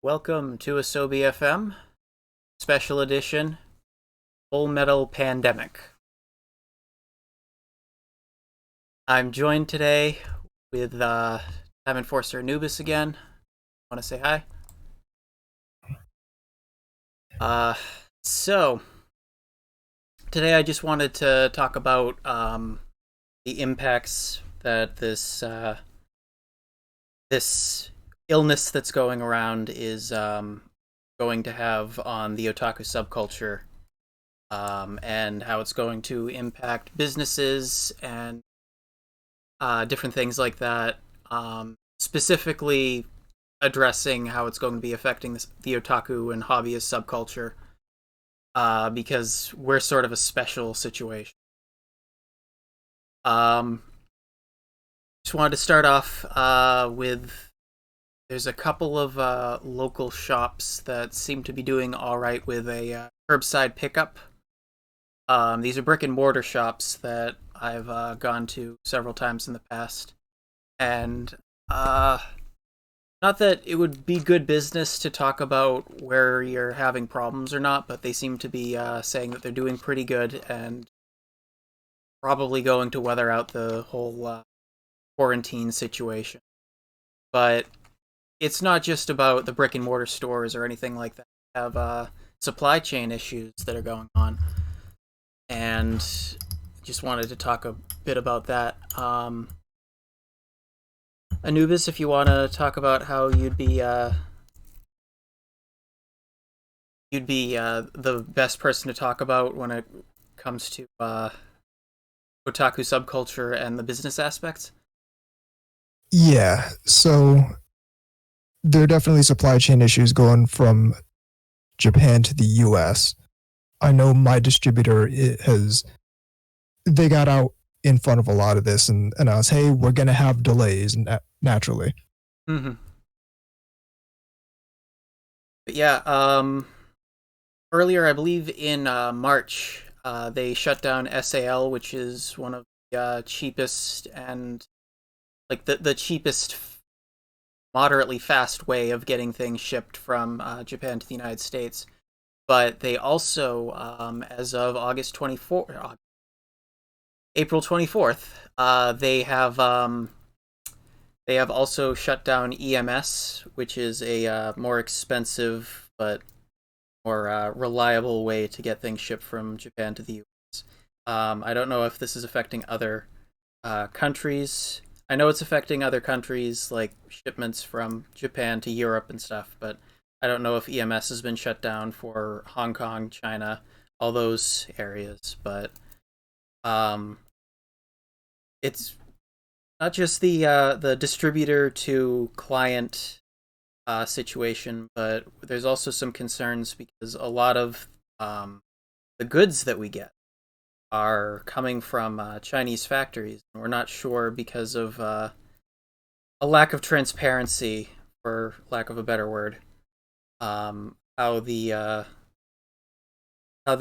Welcome to AsobiFM, Special Edition, Full Metal Pandemic. I'm joined today with Time Enforcer Anubis again. Want to say hi? So, today I just wanted to talk about the impacts that this illness that's going around is going to have on the otaku subculture, and how it's going to impact businesses and different things like that, specifically addressing how it's going to be affecting the otaku and hobbyist subculture, because we're sort of a special situation. Just wanted to start off with there's a couple of local shops that seem to be doing all right with a curbside pickup. These are brick and mortar shops that I've gone to several times in the past, and not that it would be good business to talk about where you're having problems or not, but they seem to be saying that they're doing pretty good and probably going to weather out the whole quarantine situation. But it's not just about the brick and mortar stores or anything like that. We have supply chain issues that are going on, and just wanted to talk a bit about that. Anubis, if you want to talk about how you'd be the best person to talk about when it comes to otaku subculture and the business aspects. Yeah, so there are definitely supply chain issues going from Japan to the US. I know my distributor they got out in front of a lot of this and announced, hey, we're going to have delays naturally. Mm-hmm. But yeah, earlier, I believe in March, they shut down SAL, which is one of the cheapest and like the cheapest moderately fast way of getting things shipped from Japan to the United States. But they also, as of April 24th, they have also shut down EMS, which is a more expensive but more reliable way to get things shipped from Japan to the US. I don't know if this is affecting other countries. I know it's affecting other countries, like shipments from Japan to Europe and stuff, but I don't know if EMS has been shut down for Hong Kong, China, all those areas. But it's not just the distributor to client situation, but there's also some concerns because a lot of the goods that we get are coming from Chinese factories. We're not sure because of a lack of transparency, for lack of a better word, how the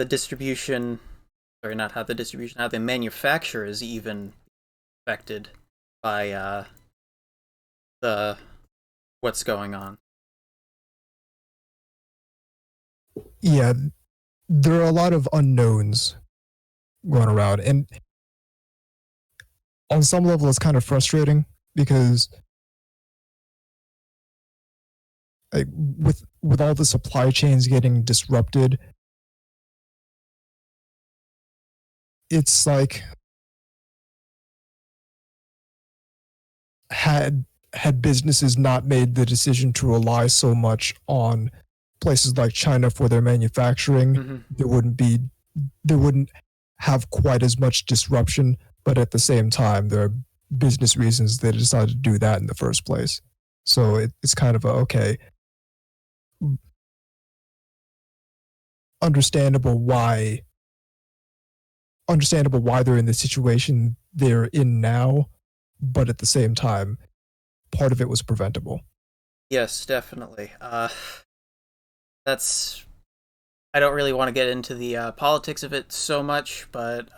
distribution, or not how the distribution, how the manufacture is even affected by the what's going on. Yeah, there are a lot of unknowns going around, and on some level, it's kind of frustrating because like, with all the supply chains getting disrupted, it's like had had businesses not made the decision to rely so much on places like China for their manufacturing, Mm-hmm. there wouldn't have quite as much disruption. But at the same time, there are business reasons they decided to do that in the first place. So it's kind of a okay, understandable why understandable why they're in the situation they're in now, but at the same time, part of it was preventable. Yes, definitely. That's I don't really want to get into the politics of it so much, but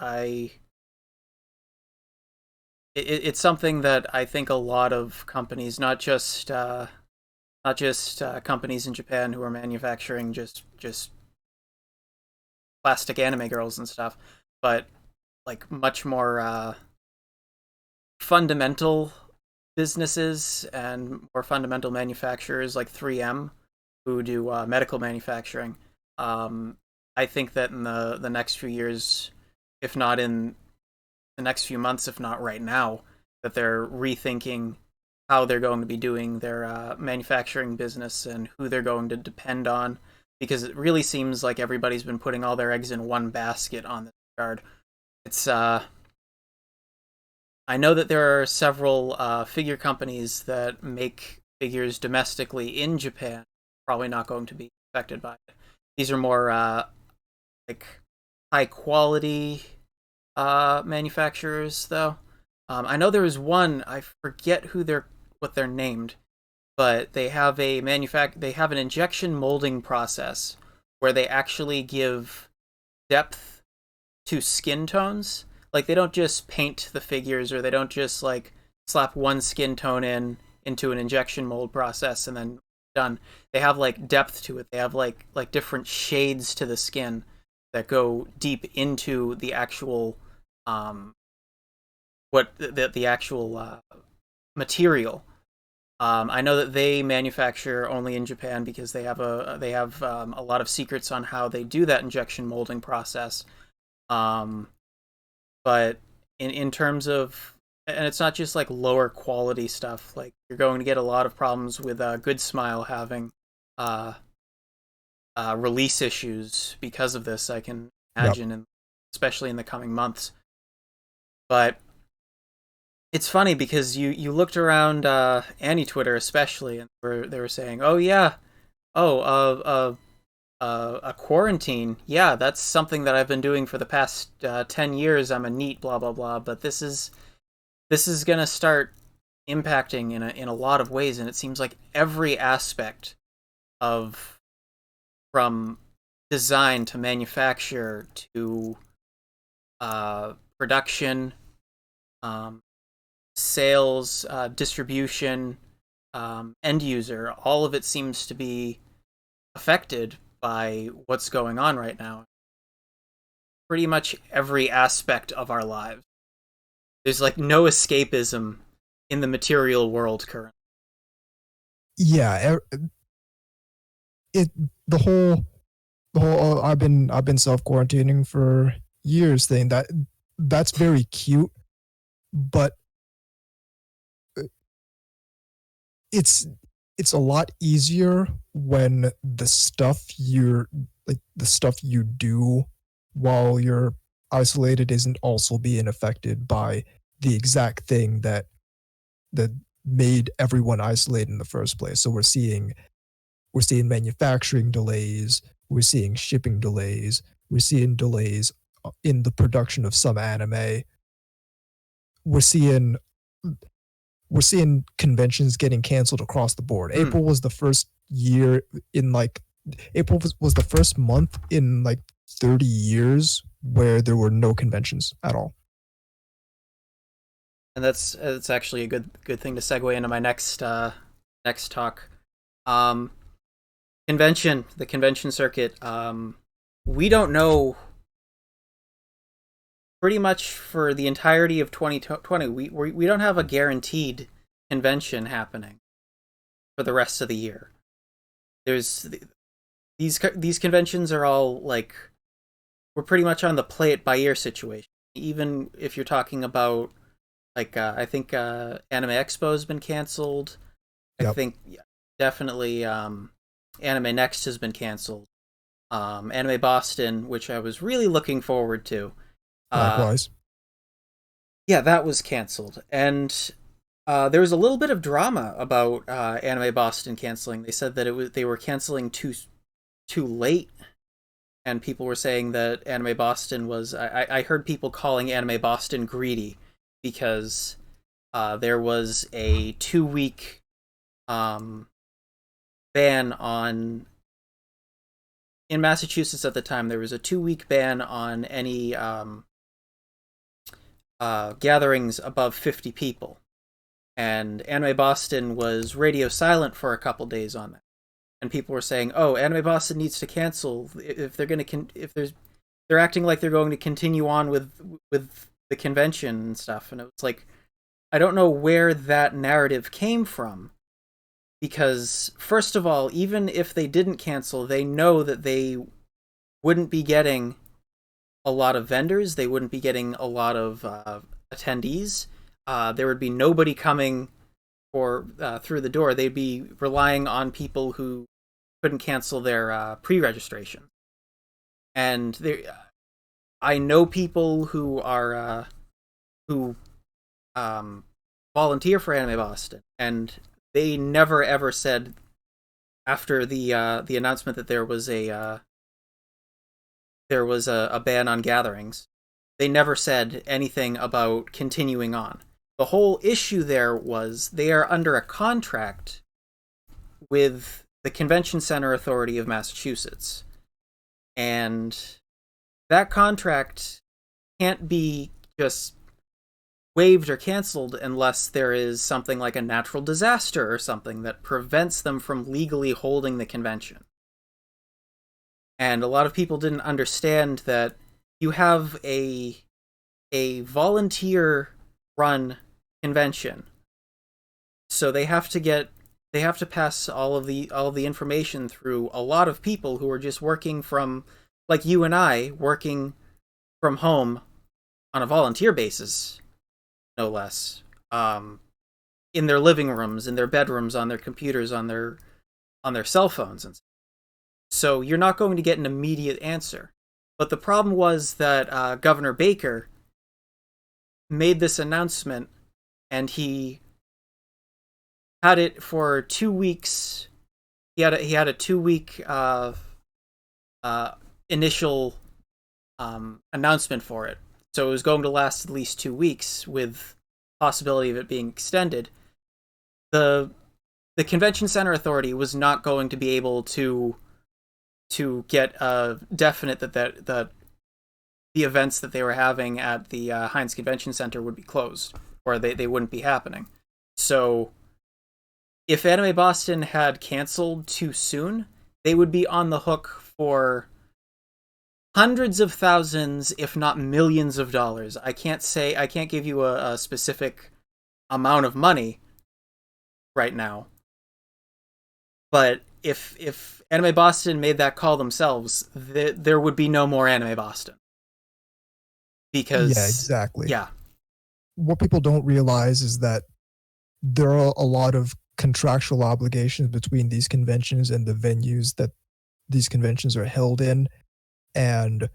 it's something that I think a lot of companies, not just companies in Japan who are manufacturing just plastic anime girls and stuff, but like much more fundamental businesses and more fundamental manufacturers like 3M who do medical manufacturing. Um, I think that in the next few years, if not in the next few months, if not right now, that they're rethinking how they're going to be doing their manufacturing business and who they're going to depend on, because it really seems like everybody's been putting all their eggs in one basket on this regard. It's I know that there are several figure companies that make figures domestically in Japan, probably not going to be affected by it. These are more like high quality manufacturers, though. I know there is one. I forget what they're named, but they have an injection molding process where they actually give depth to skin tones. Like they don't just paint the figures, or they don't just like slap one skin tone into an injection mold process and then done. They have like depth to it. They have like different shades to the skin that go deep into the actual the actual material. I know that they manufacture only in Japan because they have a lot of secrets on how they do that injection molding process. Um, but in terms of, and it's not just like lower quality stuff. Like you're going to get a lot of problems with Good Smile having uh, release issues because of this. I can Yep. imagine, and especially in the coming months. But it's funny because you looked around Annie Twitter especially, and they were saying, "Oh yeah, oh a quarantine. Yeah, that's something that I've been doing for the past 10 years. I'm a neat blah blah blah. But this is gonna start impacting in a lot of ways, and it seems like every aspect of from design to manufacture to production, um, sales, distribution, end user, all of it seems to be affected by what's going on right now. Pretty much every aspect of our lives. There's like no escapism in the material world currently. Yeah, it the whole I've been self quarantining for years thing that's very cute, but it's it's a lot easier when the stuff you do while you're isolated isn't also being affected by the exact thing that made everyone isolated in the first place. So we're seeing manufacturing delays, we're seeing shipping delays, we're seeing delays in the production of some anime. We're seeing we're seeing conventions getting canceled across the board. Mm. April was the first year in like April was the first month in like 30 years where there were no conventions at all. And that's actually a good thing to segue into my next talk. Um, the convention circuit. We don't know pretty much for the entirety of 2020. We don't have a guaranteed convention happening for the rest of the year. There's these conventions are all like we're pretty much on the play it by ear situation. Even if you're talking about like I think Anime Expo has been canceled. I Yep. think definitely Anime Next has been canceled. Anime Boston, which I was really looking forward to. Uh, Likewise. yeah, that was canceled, and there was a little bit of drama about Anime Boston canceling. They said that they were canceling too late, and people were saying that Anime Boston was. I heard people calling Anime Boston greedy because there was a 2 week ban on in Massachusetts at the time. There was a 2 week ban on any gatherings above 50 people, and Anime Boston was radio silent for a couple days on that. And people were saying, "Oh, Anime Boston needs to cancel if they're going to they're acting like they're going to continue on with the convention and stuff." And it was like, I don't know where that narrative came from, because first of all, even if they didn't cancel, they know that they wouldn't be getting a lot of vendors, they wouldn't be getting a lot of attendees. There would be nobody coming or through the door. They'd be relying on people who couldn't cancel their pre-registration. And I know people who are who volunteer for Anime Boston, and they never ever said after the announcement that there was a ban on gatherings. They never said anything about continuing on. The whole issue there was they are under a contract with the Convention Center Authority of Massachusetts. And that contract can't be just waived or canceled unless there is something like a natural disaster or something that prevents them from legally holding the convention. And a lot of people didn't understand that you have a volunteer run convention. So they have to pass all of the information through a lot of people who are just working from, like you and I, working from home on a volunteer basis, no less. In their living rooms, in their bedrooms, on their computers, on their cell phones and stuff. So you're not going to get an immediate answer. But the problem was that Governor Baker made this announcement, and he had it for 2 weeks. He had a 2 week initial announcement for it. So it was going to last at least 2 weeks, with possibility of it being extended. The Convention Center Authority was not going to be able to get a definite that the events that they were having at the Heinz Convention Center would be closed, or they wouldn't be happening. So if Anime Boston had canceled too soon, they would be on the hook for hundreds of thousands, if not millions of dollars. I can't give you a specific amount of money right now. But if Anime Boston made that call themselves, there would be no more Anime Boston. Because Yeah, exactly. yeah. What people don't realize is that there are a lot of contractual obligations between these conventions and the venues that these conventions are held in, and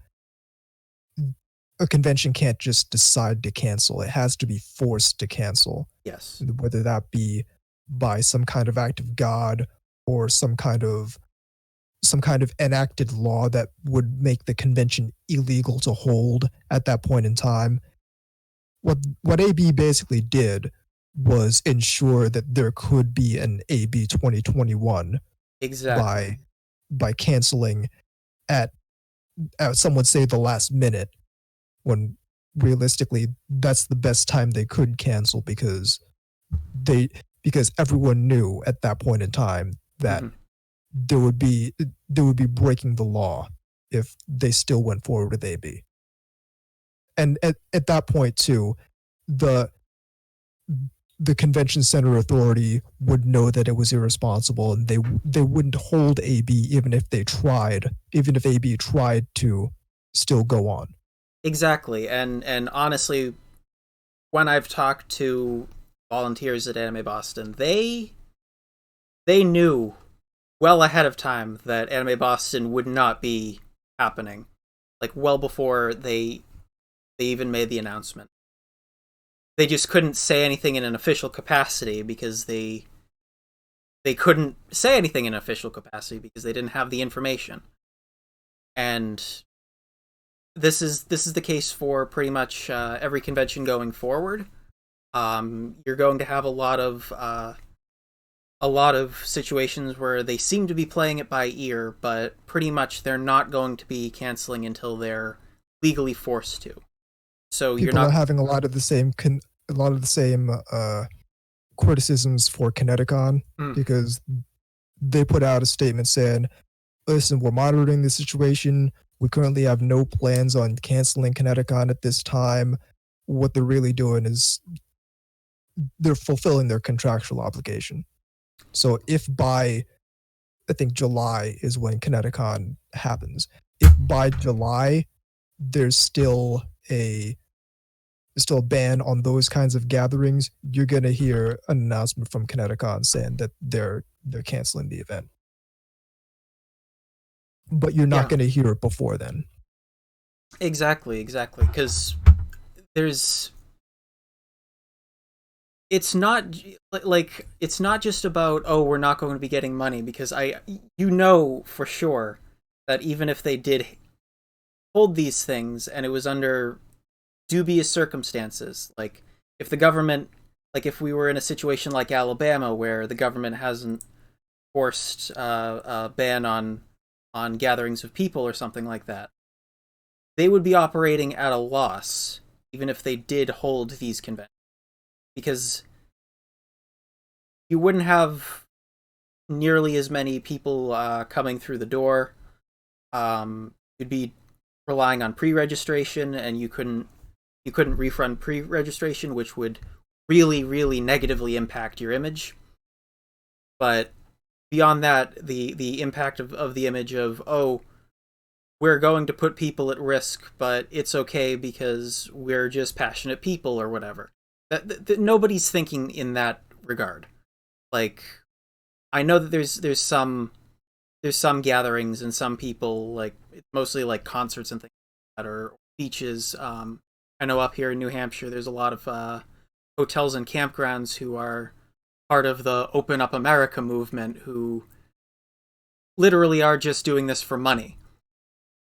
a convention can't just decide to cancel. It has to be forced to cancel. Yes. whether that be by some kind of act of God or some kind of enacted law that would make the convention illegal to hold at that point in time. What AB basically did was ensure that there could be an AB 2021 Exactly. by canceling at, some would say, the last minute, when realistically that's the best time they could cancel, they because everyone knew at that point in time that Hmm. there would be breaking the law if they still went forward with AB. And at that point too, the the convention center authority would know that it was irresponsible, and they wouldn't hold AB even if AB tried to still go on. Exactly. And honestly, when I've talked to volunteers at Anime Boston, they knew well ahead of time that Anime Boston would not be happening. Like well before they even made the announcement. They just couldn't say anything in an official capacity because they couldn't say anything in an official capacity because they didn't have the information. And this is the case for pretty much every convention going forward. You're going to have a lot of situations where they seem to be playing it by ear, but pretty much they're not going to be canceling until they're legally forced to. So you're People are not. having a lot of the same criticisms for Kineticon, Mm, because they put out a statement saying, listen, we're monitoring the situation. We currently have no plans on canceling Kineticon at this time. What they're really doing is they're fulfilling their contractual obligation. So if by, I think July is when Kineticon happens, if by July there's still a ban on those kinds of gatherings, you're gonna hear an announcement from Kineticon saying that they're canceling the event. But you're not yeah, gonna hear it before then. exactly. Because there's it's not like it's not just about, oh, we're not going to be getting money, because you know for sure that even if they did hold these things and it was under dubious circumstances, like if the government, like if we were in a situation like Alabama where the government hasn't forced a ban on gatherings of people or something like that, they would be operating at a loss even if they did hold these conventions, because you wouldn't have nearly as many people coming through the door. You'd be relying on pre-registration, and you couldn't refund pre-registration, which would really negatively impact your image. But beyond that, the impact of the image of, oh, we're going to put people at risk, but it's okay because we're just passionate people or whatever. That nobody's thinking in that regard. Like, I know that there's some gatherings and some people, like it's mostly like concerts and things like that, or beaches. I know up here in New Hampshire there's a lot of hotels and campgrounds who are part of the Open Up America movement, who literally are just doing this for money.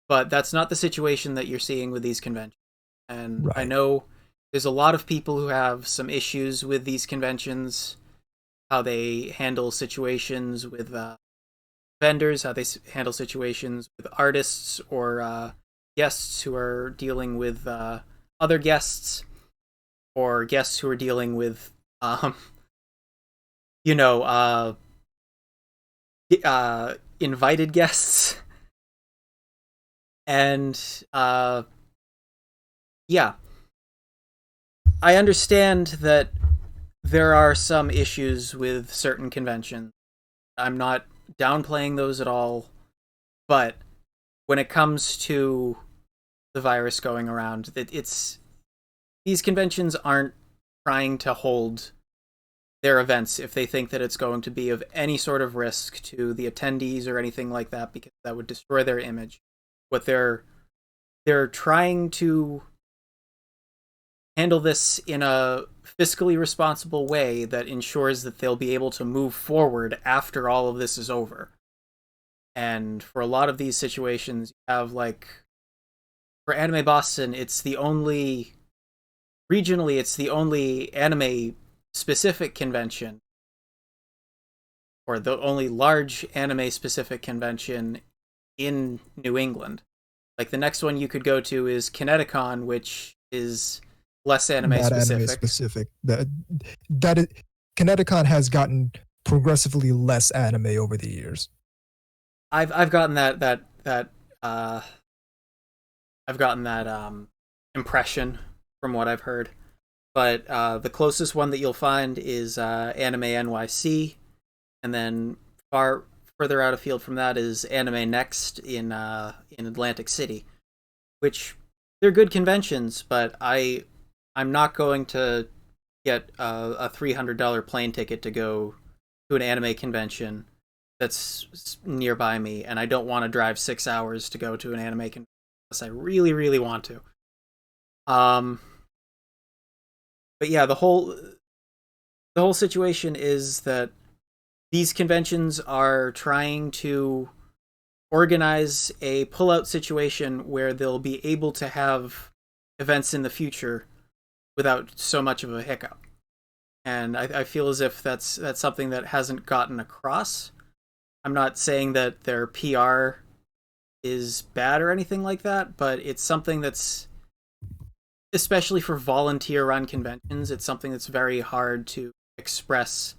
But that's not the situation that you're seeing with these conventions. And I Right. know there's a lot of people who have some issues with these conventions, how they handle situations with vendors, how they handle situations with artists or guests who are dealing with other guests, or guests who are dealing with, um, you know, invited guests. And yeah, I understand that there are some issues with certain conventions. I'm not downplaying those at all, but when it comes to the virus going around, it's these conventions aren't trying to hold their events if they think that it's going to be of any sort of risk to the attendees or anything like that, because that would destroy their image. What they're trying to handle this in a fiscally responsible way that ensures that they'll be able to move forward after all of this is over. And for a lot of these situations, you have like for Anime Boston, it's the only regionally, it's the only anime specific convention, or the only large anime specific convention in New England. Like the next one you could go to is Kineticon, which is less anime Not anime specific. specific. That is, Kineticon has gotten progressively less anime over the years. I've gotten I've gotten that impression from what I've heard. But the closest one that you'll find is Anime NYC, and then further out of field from that is Anime Next in Atlantic City, which they're good conventions, but I'm not going to get a $300 plane ticket to go to an anime convention that's nearby me, and I don't want to drive 6 hours to go to an anime convention unless I really, really want to. Um, but yeah, the whole situation is that these conventions are trying to organize a pullout situation where they'll be able to have events in the future without so much of a hiccup. And I feel as if that's something that hasn't gotten across. I'm not saying that their PR is bad or anything like that, but it's something that's, especially for volunteer run conventions, it's something that's very hard to express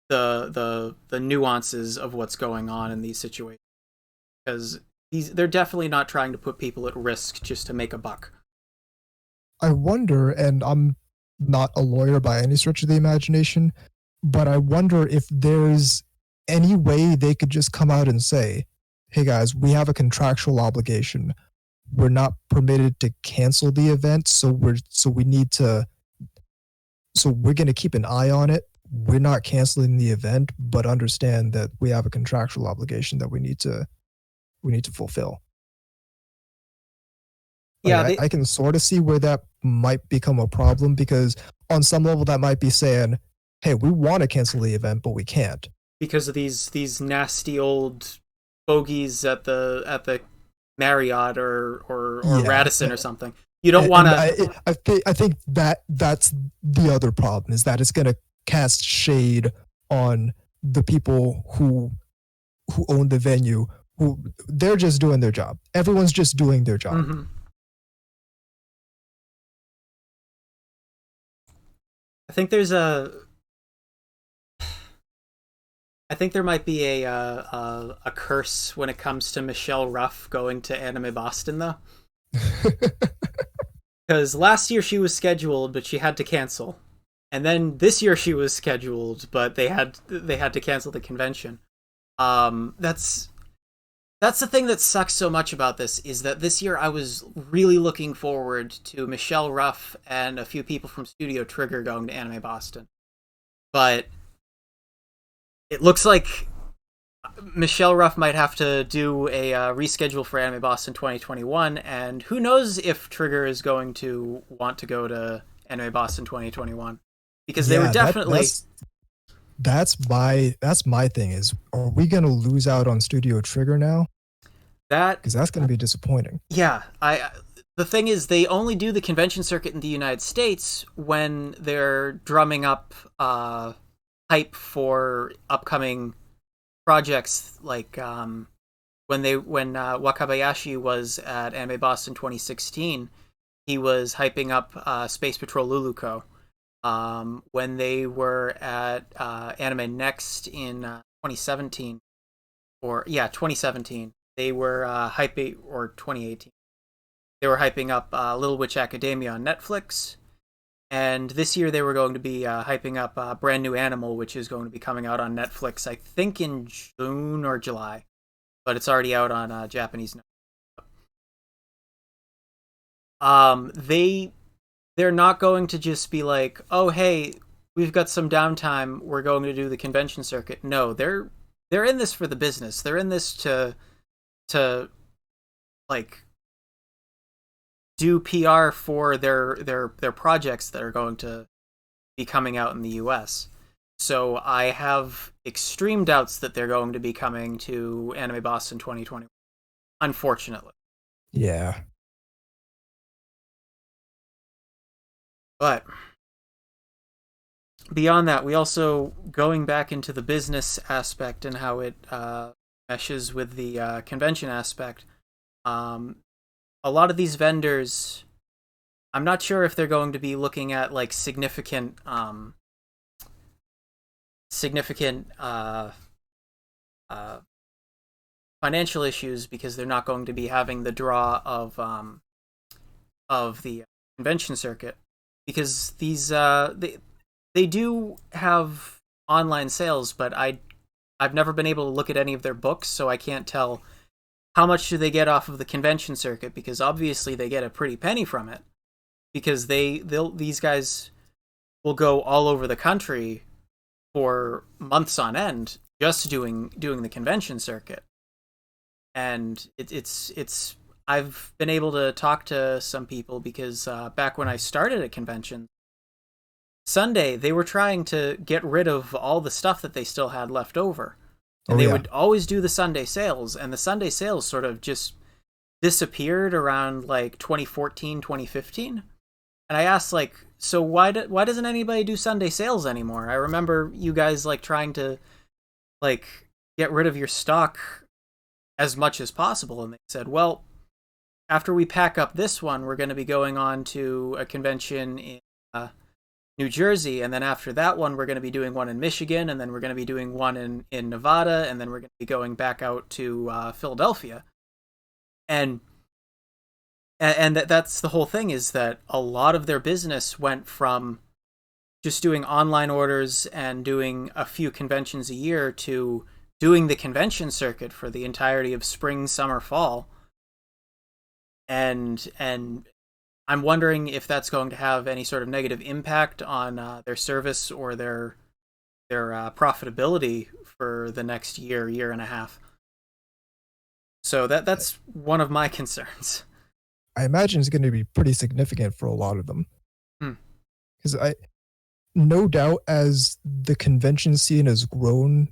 the nuances of what's going on in these situations, because they're definitely not trying to put people at risk just to make a buck. I wonder, and I'm not a lawyer by any stretch of the imagination, but I wonder if there's any way they could just come out and say, hey guys, we have a contractual obligation. We're not permitted to cancel the event, so we're going to keep an eye on it. We're not canceling the event, but understand that we have a contractual obligation that we need to fulfill. Like Yeah, I can sort of see where that might become a problem, because on some level that might be saying, hey, we want to cancel the event, but we can't. because of these nasty old bogeys at the Marriott or Yeah, Radisson or something. You don't want and to. I think that's the other problem, is that it's going to cast shade on the people who own the venue, who they're just doing their job. Everyone's just doing their job. Mm-hmm. I think there's a. I think there might be a curse when it comes to Michelle Ruff going to Anime Boston though, because last year she was scheduled but she had to cancel, and then this year she was scheduled but they had to cancel the convention. That's the thing that sucks so much about this, is that this year I was really looking forward to Michelle Ruff and a few people from Studio Trigger going to Anime Boston, but it looks like Michelle Ruff might have to do a reschedule for Anime Boston 2021, and who knows if Trigger is going to want to go to Anime Boston 2021, because they were Yeah, definitely that's my thing, is, are we going to lose out on Studio Trigger now? that. Because that's going to be disappointing. Yeah, the thing is, they only do the convention circuit in the United States when they're drumming up hype for upcoming projects, like when Wakabayashi was at Anime Boston 2016, he was hyping up Space Patrol Luluko. When they were at Anime Next in 2017, 2017, they were hyping, or 2018, they were hyping up Little Witch Academia on Netflix. And this year they were going to be hyping up Brand New Animal, which is going to be coming out on Netflix, I think in June or July, but it's already out on Japanese. They're not going to just be like, oh hey, we've got some downtime, we're going to do the convention circuit. No, they're in this for the business. They're in this to like do PR for their projects that are going to be coming out in the US. So I have extreme doubts that they're going to be coming to Anime Boston 2020. Unfortunately. Yeah. But beyond that, we also, going back into the business aspect and how it meshes with the convention aspect. Um, a lot of these vendors, I'm not sure if they're going to be looking at like significant uh, financial issues, because they're not going to be having the draw of the convention circuit, because they do have online sales, but I've never been able to look at any of their books, so I can't tell how much do they get off of the convention circuit, because obviously they get a pretty penny from it, because these guys will go all over the country for months on end just doing the convention circuit. And it's I've been able to talk to some people, because back when I started at convention Sunday, they were trying to get rid of all the stuff that they still had left over, and Oh they yeah. would always do the Sunday sales, and the Sunday sales sort of just disappeared around like 2014, 2015. And I asked, like, so why doesn't anybody do Sunday sales anymore? I remember you guys like trying to like get rid of your stock as much as possible. And they said, well, after we pack up this one, we're going to be going on to a convention in New Jersey, and then after that one, we're going to be doing one in Michigan, and then we're going to be doing one in Nevada, and then we're going to be going back out to Philadelphia. And that's the whole thing, is that a lot of their business went from just doing online orders and doing a few conventions a year to doing the convention circuit for the entirety of spring, summer, fall. And I'm wondering if that's going to have any sort of negative impact on their service or their profitability for the next year and a half. So that's one of my concerns. I imagine it's going to be pretty significant for a lot of them. Hmm. Because no doubt, as the convention scene has grown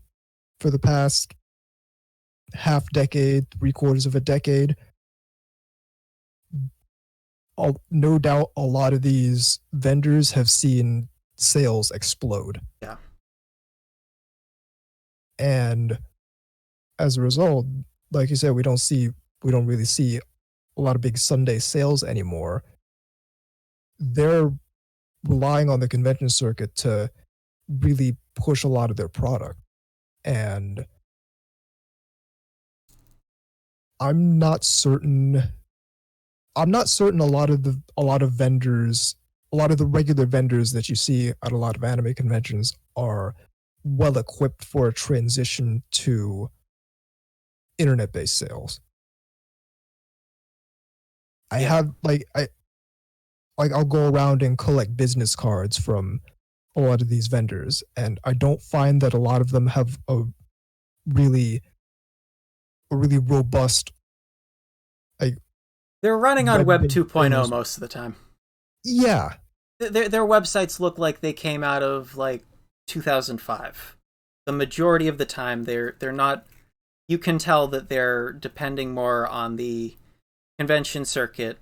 for the past half decade, 3/4 of a decade, no doubt a lot of these vendors have seen sales explode. Yeah. And as a result, like you said, we don't really see a lot of big Sunday sales anymore. They're relying on the convention circuit to really push a lot of their product. And I'm not certain a lot of vendors, a lot of the regular vendors that you see at a lot of anime conventions are well equipped for a transition to internet based sales. I Yeah. have I'll go around and collect business cards from a lot of these vendors, and I don't find that a lot of them have really a really robust, like, They're running on Web web-based 2.0 sales. most of the time. Yeah, Their websites look like they came out of like 2005. The majority of the time, they're not. You can tell that they're depending more on the convention circuit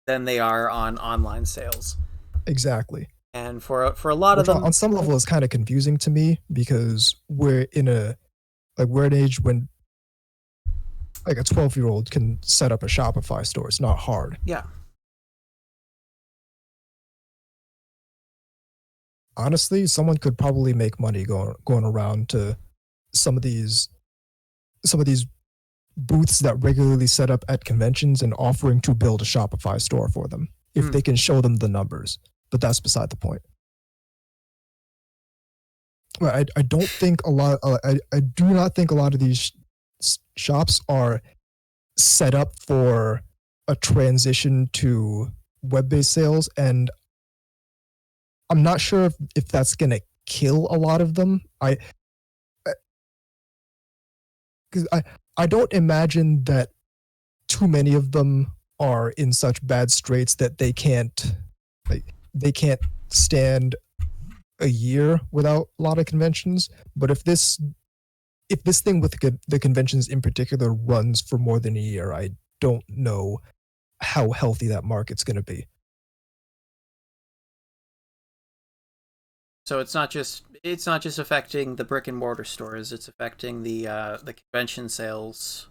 than they are on online sales. exactly. And for a lot of Which them, on some level is kind of confusing to me, because we're an age when like a 12-year-old can set up a Shopify store. It's not hard. yeah, Honestly, someone could probably make money going around to some of these booths that regularly set up at conventions and offering to build a Shopify store for them if they can show them the numbers. But that's beside the point. I don't think a lot. I do not think a lot of these shops are set up for a transition to web-based sales, and I'm not sure if that's gonna kill a lot of them. Because I don't imagine that too many of them are in such bad straits that they can't stand a year without a lot of conventions. But if this thing with the conventions in particular runs for more than a year, I don't know how healthy that market's going to be. So it's not just affecting the brick and mortar stores. It's affecting the convention sales,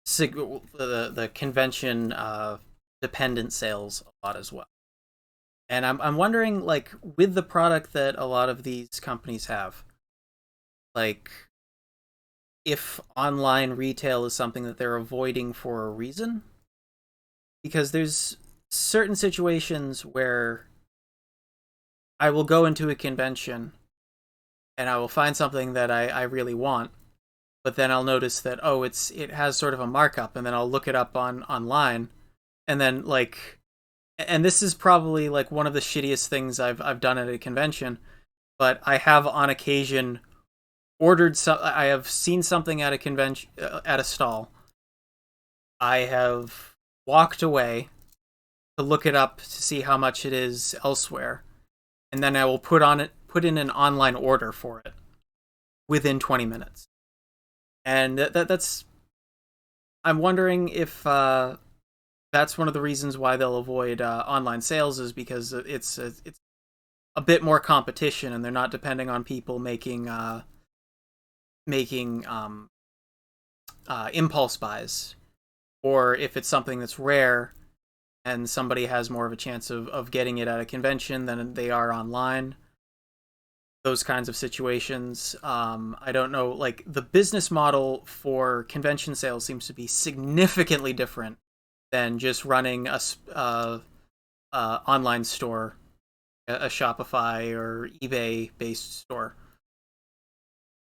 the convention dependent sales a lot as well. And I'm wondering, like, with the product that a lot of these companies have, like, if online retail is something that they're avoiding for a reason, because there's certain situations where I will go into a convention and I will find something that I really want, but then I'll notice that, oh, it has sort of a markup, and then I'll look it up online, and then, like, and this is probably like one of the shittiest things I've done at a convention, but I have on occasion I have seen something at a convention, at a stall. I have walked away to look it up to see how much it is elsewhere, and then I will put in an online order for it within 20 minutes. And that's I'm wondering if that's one of the reasons why they'll avoid online sales, is because it's a bit more competition, and they're not depending on people making impulse buys, or if it's something that's rare and somebody has more of a chance of getting it at a convention than they are online. Those kinds of situations. I don't know, like, the business model for convention sales seems to be significantly different than just running a online store, a Shopify or eBay based store.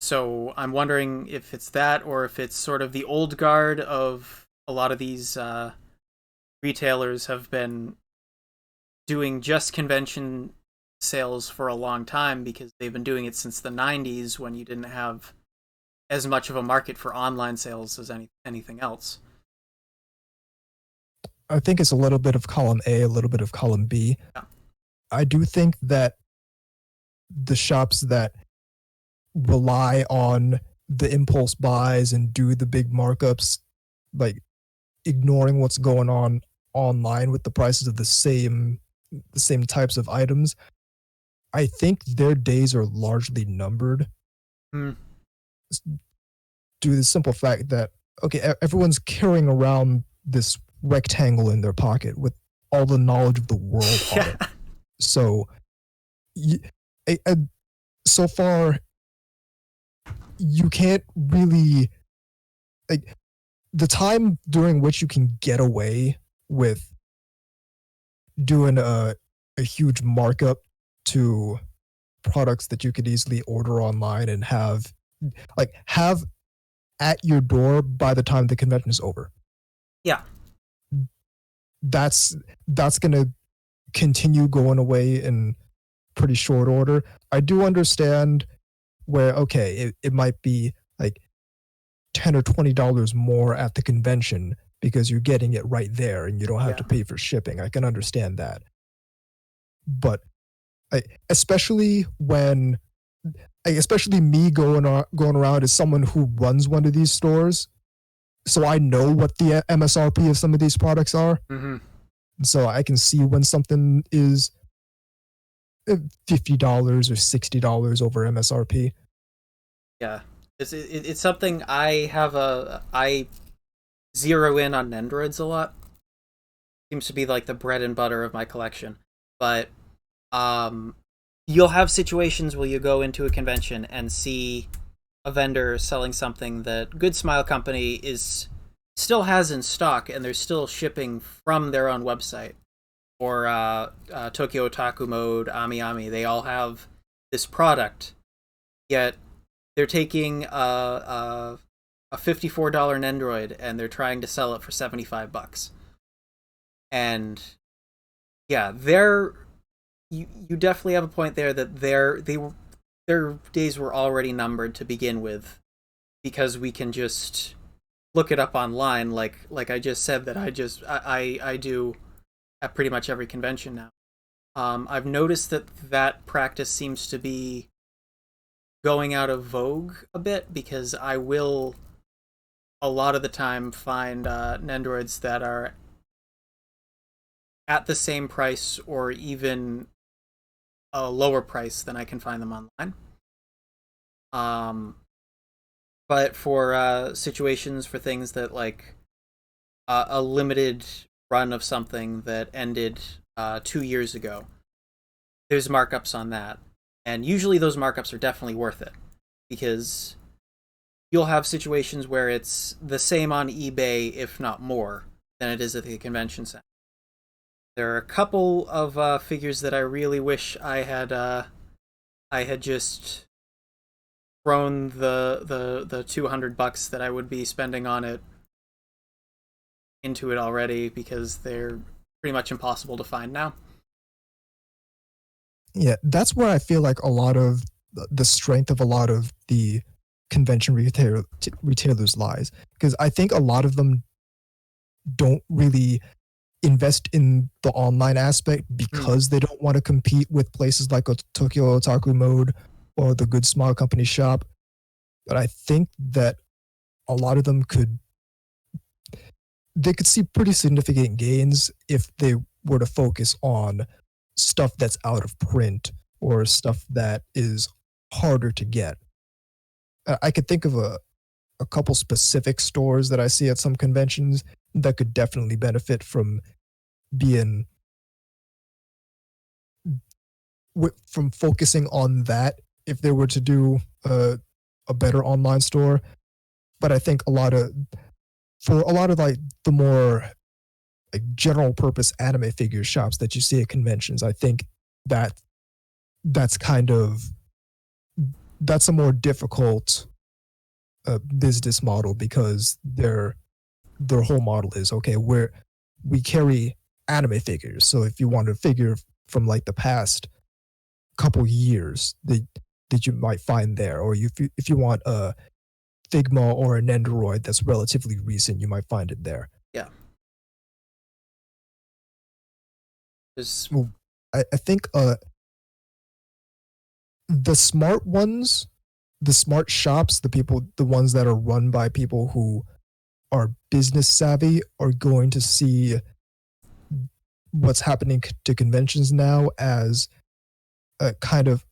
So I'm wondering if it's that, or if it's sort of the old guard of a lot of these retailers have been doing just convention sales for a long time, because they've been doing it since the 90s, when you didn't have as much of a market for online sales as anything else. I think it's a little bit of column A, a little bit of column B. Yeah. I do think that the shops that rely on the impulse buys and do the big markups, like ignoring what's going on online with the prices of the same types of items, I think their days are largely numbered. Mm. Due to the simple fact that, okay, everyone's carrying around this rectangle in their pocket with all the knowledge of the world on it. So, you, so far, you can't really, like, the time during which you can get away with doing a huge markup to products that you could easily order online and have at your door by the time the convention is over. Yeah. That's going to continue going away in pretty short order. I do understand where, okay, it might be like $10 or $20 more at the convention because you're getting it right there and you don't have to pay for shipping. I can understand that. But especially me going around as someone who runs one of these stores, so I know what the MSRP of some of these products are. Mm-hmm. So I can see when something is $50 or $60 over MSRP. Yeah, it's something I zero in on Nendroids a lot. Seems to be like the bread and butter of my collection. But you'll have situations where you go into a convention and see a vendor selling something that Good Smile Company still has in stock, and they're still shipping from their own website. Or Tokyo Otaku Mode, Ami Ami, they all have this product, yet they're taking a $54 Nendroid and they're trying to sell it for $75. And yeah, you definitely have a point there, that their days were already numbered to begin with, because we can just look it up online, like I just said that I do at pretty much every convention now. I've noticed that that practice seems to be going out of vogue a bit because I will a lot of the time find Nendoroids that are at the same price or even a lower price than I can find them online. Um, but for situations for things that like a limited run of something that ended 2 years ago, there's markups on that, and usually those markups are definitely worth it because you'll have situations where it's the same on eBay, if not more, than it is at the convention center. There are a couple of figures that I really wish I had just thrown the $200 that I would be spending on it into it already because they're pretty much impossible to find now. Yeah, that's where I feel like a lot of the strength of a lot of the convention retailers lies, because I think a lot of them don't really invest in the online aspect Mm. because they don't want to compete with places like Tokyo Otaku Mode or the Good Smile Company shop. But I think that a lot of them could see pretty significant gains if they were to focus on stuff that's out of print or stuff that is harder to get. I could think of a couple specific stores that I see at some conventions that could definitely benefit from being from focusing on that if they were to do a better online store. But I think for a lot of like the more like general purpose anime figure shops that you see at conventions, I think that that's kind of that's a more difficult business model because their whole model is okay. We carry anime figures, so if you want a figure from like the past couple years that you might find there, or if you want a Figma or a Nendoroid that's relatively recent, you might find it there. Yeah, there's Well, I think the smart ones, the smart shops, the ones that are run by people who are business savvy are going to see what's happening to conventions now as a kind of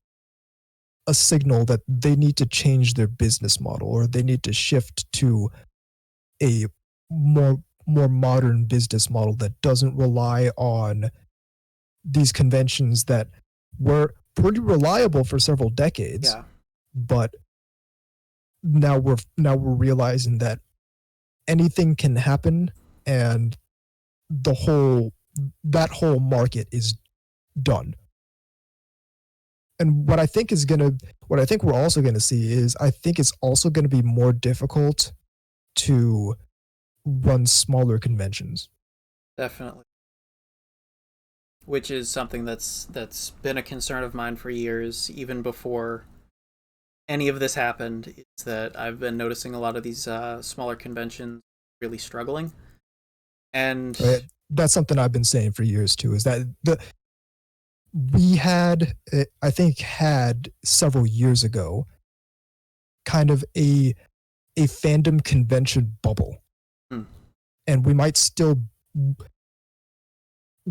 a signal that they need to change their business model or they need to shift to a more modern business model that doesn't rely on these conventions that were pretty reliable for several decades, yeah, but now we're realizing that anything can happen and the whole that whole market is done. And what I think we're also gonna see is I think it's also gonna be more difficult to run smaller conventions. definitely. Which is something that's been a concern of mine for years, even before any of this happened. Is that I've been noticing a lot of these smaller conventions really struggling, and That's something I've been saying for years too. Is that we had I think had several years ago kind of a fandom convention bubble, hmm, and we might still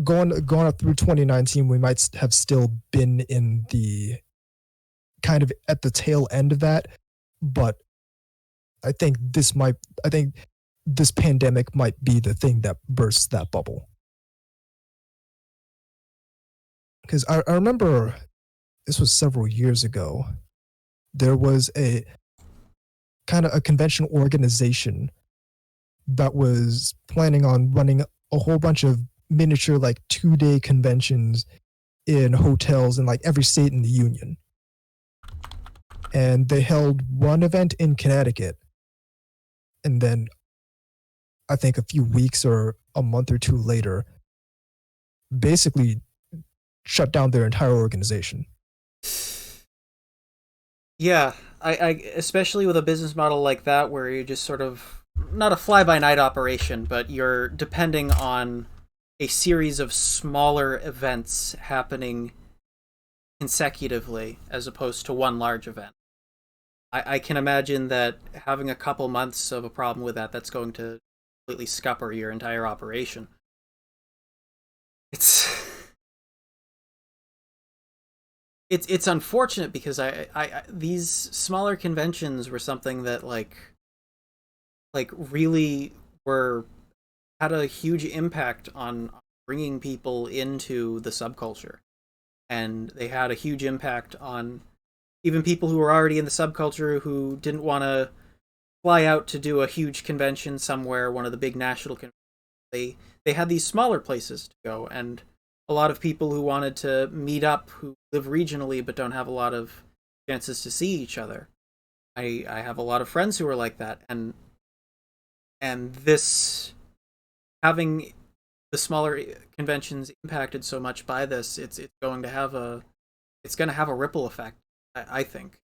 going up through 2019 we might have still been in the kind of at the tail end of that, but I think I think this pandemic might be the thing that bursts that bubble. Because I remember this was several years ago. There was a kind of a convention organization that was planning on running a whole bunch of miniature like 2-day conventions in hotels in like every state in the union. And they held one event in Connecticut, and then I think a few weeks or a month or two later, basically shut down their entire organization. yeah, I especially with a business model like that where you're just sort of not a fly by night operation, but you're depending on a series of smaller events happening consecutively as opposed to one large event. I can imagine that having a couple months of a problem with that, that's going to completely scupper your entire operation. It's it's unfortunate because I these smaller conventions were something that really were had a huge impact on bringing people into the subculture, and they had a huge impact on even people who were already in the subculture who didn't want to fly out to do a huge convention somewhere, one of the big national conventions. They had these smaller places to go, and a lot of people who wanted to meet up who live regionally but don't have a lot of chances to see each other. I have a lot of friends who are like that, and this having the smaller conventions impacted so much by this, it's going to have a ripple effect. I think.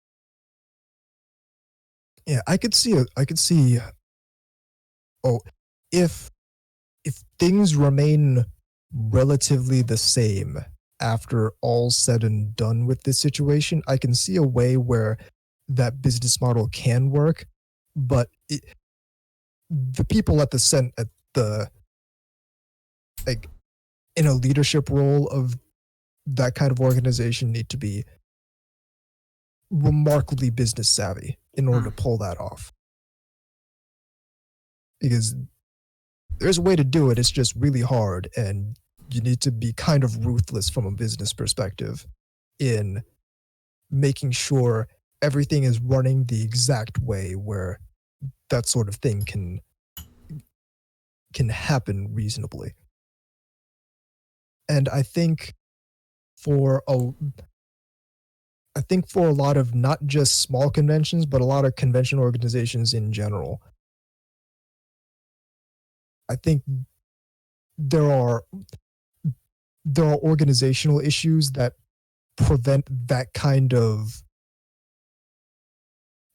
Yeah, I could see. Oh, if if things remain relatively the same after all's said and done with this situation, I can see a way where that business model can work, but the people at the like in a leadership role of that kind of organization need to be remarkably business savvy in order Hmm. to pull that off. Because there's a way to do it, it's just really hard, and you need to be kind of ruthless from a business perspective in making sure everything is running the exact way where that sort of thing can happen reasonably. And for a I think for a lot of not just small conventions, but a lot of convention organizations in general, I think there are there are organizational issues that prevent that kind of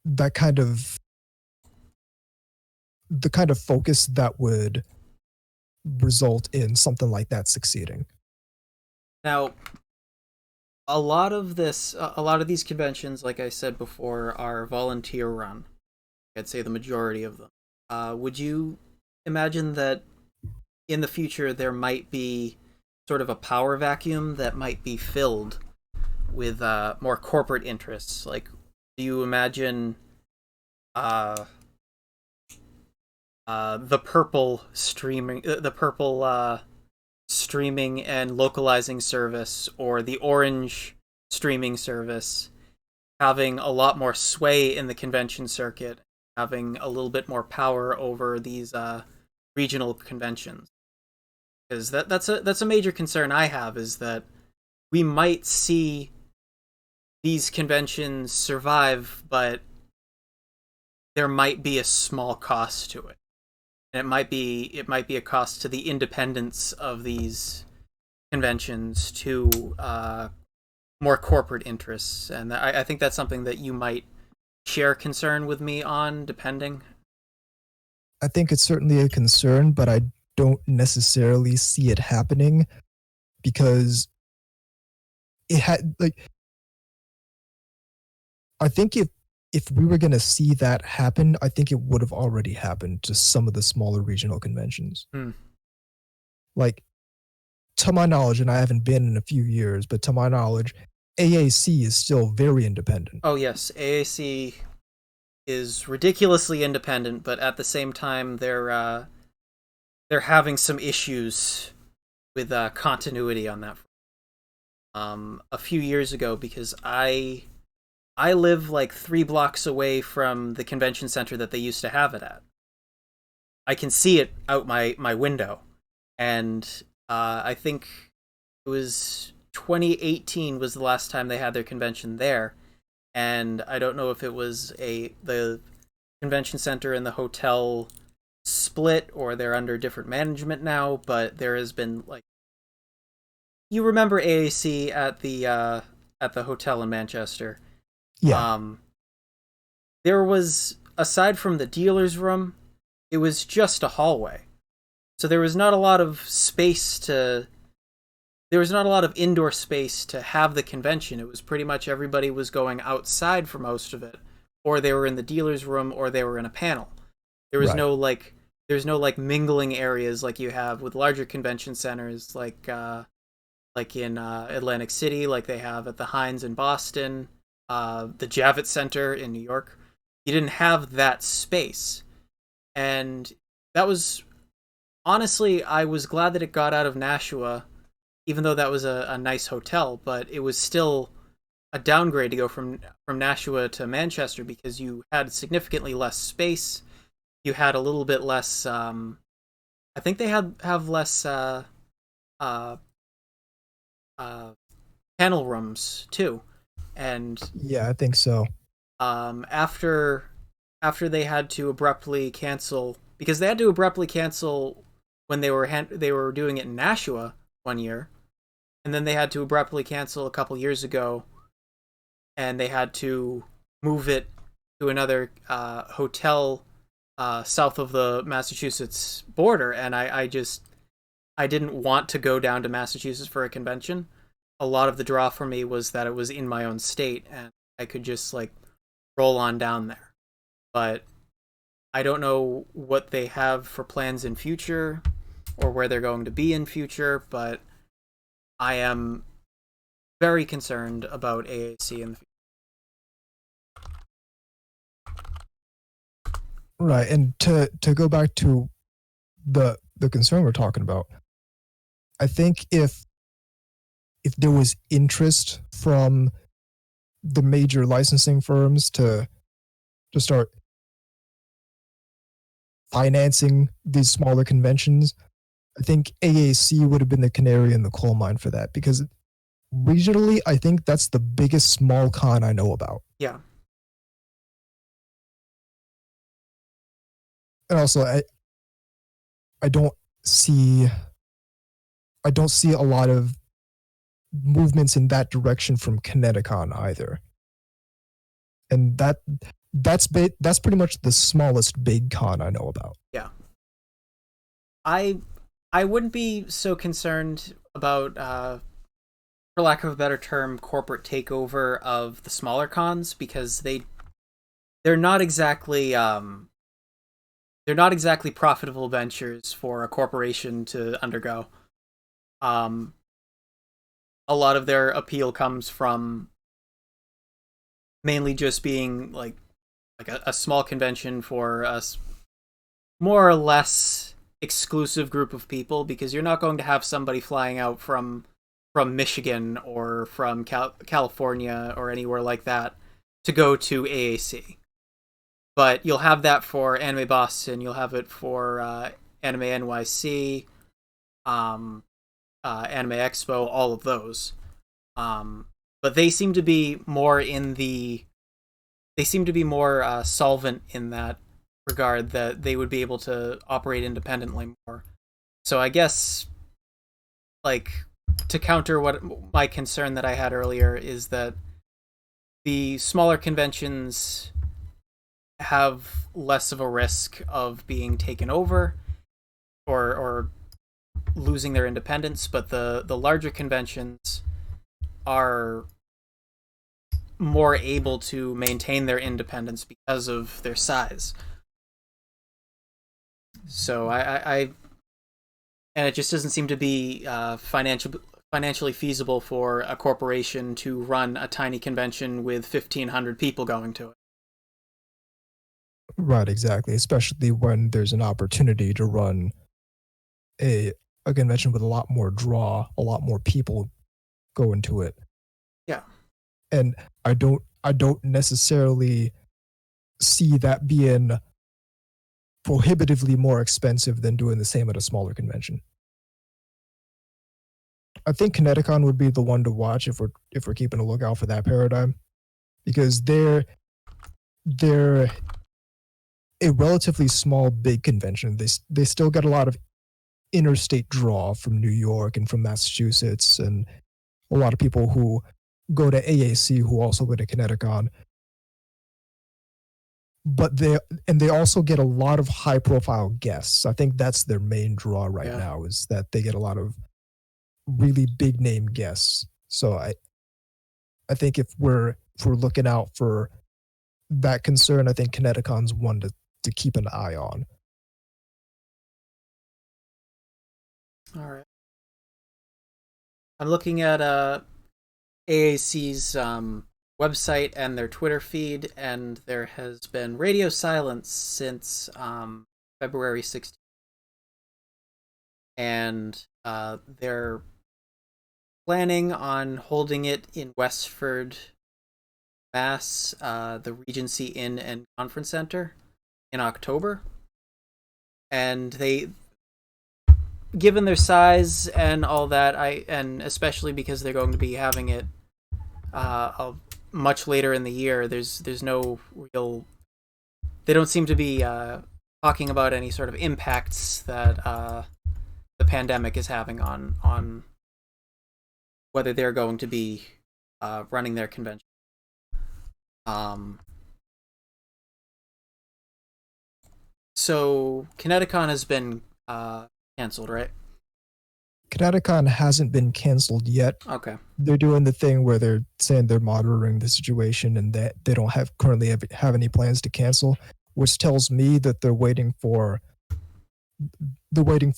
the kind of focus that would result in something like that succeeding. Now, a lot of these conventions, like I said before, are volunteer run. I'd say the majority of them. Would you imagine that in the future there might be sort of a power vacuum that might be filled with more corporate interests? Like, do you imagine uh, the purple streaming and localizing service, or the orange streaming service having a lot more sway in the convention circuit, having a little bit more power over these regional conventions? Because that's a major concern I have, is that we might see these conventions survive, but there might be a small cost to it. And it might be a cost to the independence of these conventions, to more corporate interests, and I think that's something that you might share concern with me on, depending. I think it's certainly a concern, but I don't necessarily see it happening because it had like I think if we were going to see that happen, I think it would have already happened to some of the smaller regional conventions. Hmm. Like to my knowledge, and I haven't been in a few years, but to my knowledge, AAC is still very independent. Oh yes, AAC is ridiculously independent, but at the same time, they're having some issues with continuity on that. A few years ago, because I live like 3 blocks away from the convention center that they used to have it at. I can see it out my window, and I think it was 2018 was the last time they had their convention there, and I don't know if it was the convention center and the hotel split, or they're under different management now, but there has been like, you remember AAC at the hotel in Manchester. Yeah. Um there was, aside from the dealer's room, it was just a hallway. So there was not a lot of space to there was not a lot of indoor space to have the convention. It was pretty much everybody was going outside for most of it, or they were in the dealer's room, or they were in a panel. There was Right. no like there's no like mingling areas like you have with larger convention centers, like in Atlantic City, like they have at the Heinz in Boston, the Javits Center in New York. You didn't have that space, and that was honestly, I was glad that it got out of Nashua, even though that was a nice hotel. But it was still a downgrade to go from Nashua to Manchester because you had significantly less space. You had a little bit less. I think they have less uh, uh, panel rooms too, and Yeah, I think so. after they had to abruptly cancel because they had to abruptly cancel when they were doing it in Nashua one year, and then they had to abruptly cancel a couple years ago, and they had to move it to another hotel south of the Massachusetts border, and I didn't want to go down to Massachusetts for a convention. A lot of the draw for me was that it was in my own state and I could just like roll on down there. But I don't know what they have for plans in future or where they're going to be in future, but I am very concerned about AAC in the future. Right. And to go back to the concern we're talking about, I think if there was interest from the major licensing firms to start financing these smaller conventions, I think AAC would have been the canary in the coal mine for that because regionally, I think that's the biggest small con I know about. Yeah. And also, I don't see I don't see a lot of movements in that direction from Kineticon either. And that's pretty much the smallest big con I know about. Yeah. I I wouldn't be so concerned about for lack of a better term corporate takeover of the smaller cons because they're not exactly they're not exactly profitable ventures for a corporation to undergo. Um, a lot of their appeal comes from mainly just being like a small convention for us, more or less exclusive group of people because you're not going to have somebody flying out from Michigan or from California or anywhere like that to go to AAC. But you'll have that for Anime Boston. You'll have it for Anime NYC, um, Anime Expo, all of those. But they seem to be more in the they seem to be more solvent in that regard that they would be able to operate independently more. So I guess like to counter what my concern that I had earlier is that the smaller conventions have less of a risk of being taken over or losing their independence, but the larger conventions are more able to maintain their independence because of their size. So I and it just doesn't seem to be financially feasible for a corporation to run a tiny convention with 1,500 people going to it. Right, exactly. Especially when there's an opportunity to run a a convention with a lot more draw, a lot more people go into it. Yeah. And I don't necessarily see that being prohibitively more expensive than doing the same at a smaller convention. I think Kineticon would be the one to watch if we're keeping a lookout for that paradigm because they're a relatively small big convention. They still get a lot of interstate draw from New York and from Massachusetts and a lot of people who go to AAC who also go to Kineticon. but they also get a lot of high profile guests. I think that's their main draw right Yeah. now, is that they get a lot of really big name guests. So I think if we're looking out for that concern, I think Kineticon's one to keep an eye on. All right. I'm looking at AAC's website and their Twitter feed, and there has been radio silence since February 16th. And they're planning on holding it in Westford, Mass, the Regency Inn and Conference Center in October. And they, given their size and all that, and especially because they're going to be having it much later in the year, there's no real. They don't seem to be talking about any sort of impacts that the pandemic is having on whether they're going to be running their convention. Um, so Kineticon has been canceled, right? Kineticon hasn't been canceled yet. Okay. They're doing the thing where they're saying they're monitoring the situation and that they don't currently have any plans to cancel, which tells me that they're waiting for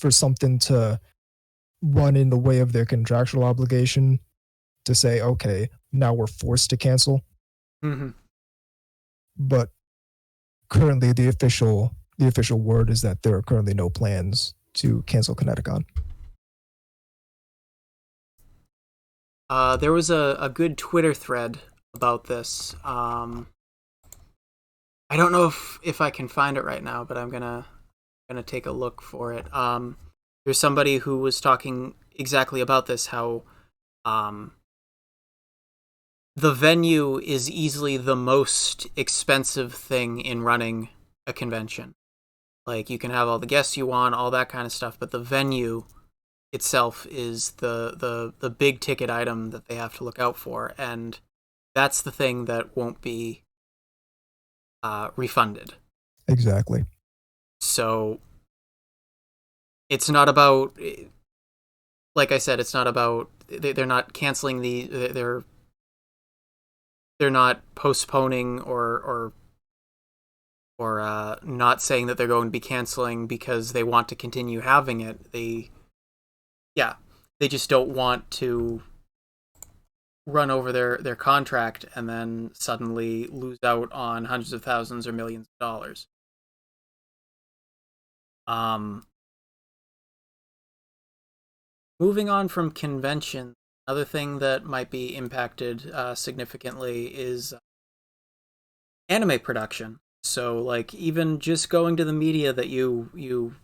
something to run in the way of their contractual obligation to say, okay, now we're forced to cancel. Mm-hmm. But currently, the official word is that there are currently no plans to cancel Kineticon. There was a good Twitter thread about this. I don't know if I can find it right now, but I'm gonna take a look for it. There's somebody who was talking exactly about this, how the venue is easily the most expensive thing in running a convention. Like, you can have all the guests you want, all that kind of stuff, but the venue itself is the big ticket item that they have to look out for, and that's the thing that won't be refunded. Exactly. So it's not about, like I said, it's not about, they're not canceling they're not postponing or not saying that they're going to be canceling because they want to continue having it. They just don't want to run over their contract and then suddenly lose out on hundreds of thousands or millions of dollars. Moving on from convention, another thing that might be impacted significantly is anime production. So, like, even just going to the media that you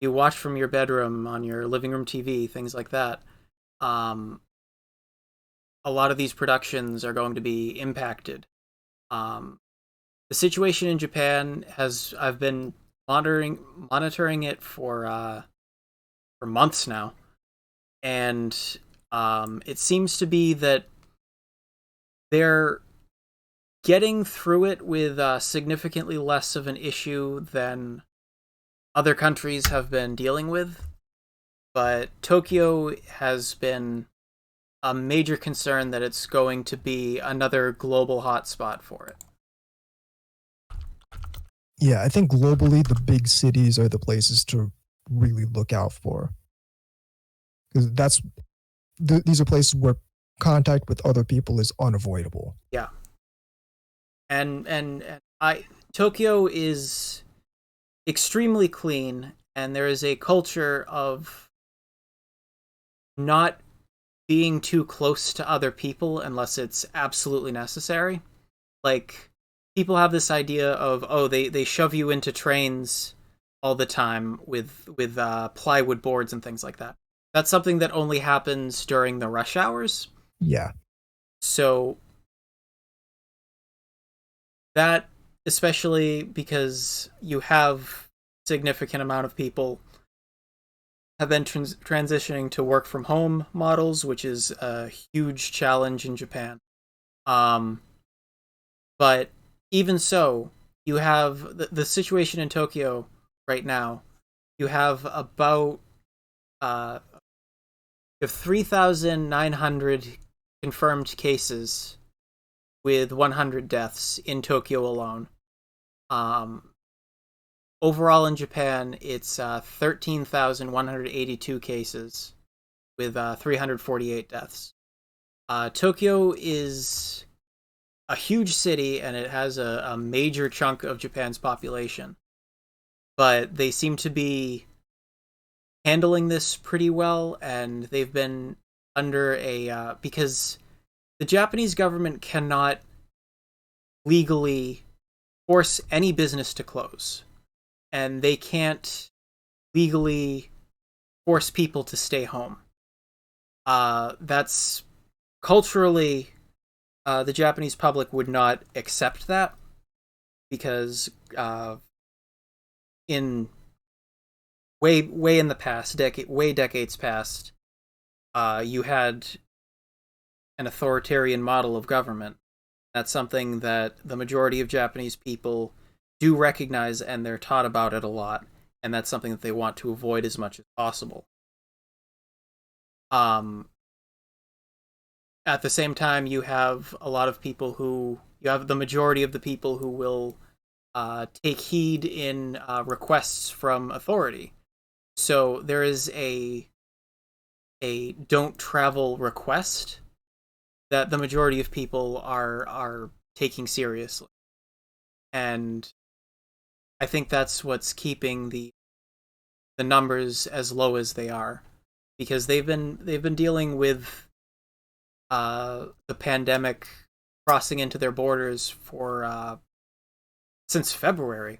watch from your bedroom on your living room TV, things like that. Um, a lot of these productions are going to be impacted. Um, the situation in Japan I've been monitoring it for months now, and it seems to be that they're getting through it with significantly less of an issue than other countries have been dealing with. But Tokyo has been a major concern that it's going to be another global hotspot for it. Yeah, I think globally the big cities are the places to really look out for, because these are places where contact with other people is unavoidable. Yeah, and I Tokyo is extremely clean, and there is a culture of not being too close to other people unless it's absolutely necessary. Like, people have this idea of, oh, they shove you into trains all the time with plywood boards and things like that. That's something that only happens during the rush hours. Yeah. So that, especially because you have significant amount of people have been transitioning to work from home models, which is a huge challenge in Japan. But even so, you have the situation in Tokyo right now. You have about uh, you have 3,900 confirmed cases with 100 deaths in Tokyo alone. Um, Overall in Japan, it's 13,182 cases with 348 deaths. Tokyo is a huge city and it has a major chunk of Japan's population, but they seem to be handling this pretty well, and they've been under a because the Japanese government cannot legally force any business to close, and they can't legally force people to stay home. That's culturally, the Japanese public would not accept that because in way in the past, decades past, you had an authoritarian model of government. That's something that the majority of Japanese people do recognize, and they're taught about it a lot, and that's something that they want to avoid as much as possible. Um, at the same time, you have a lot of people who you have the majority of the people who will take heed in requests from authority. So there is a don't travel request that the majority of people are taking seriously, and I think that's what's keeping the numbers as low as they are, because they've been dealing with the pandemic crossing into their borders for since February.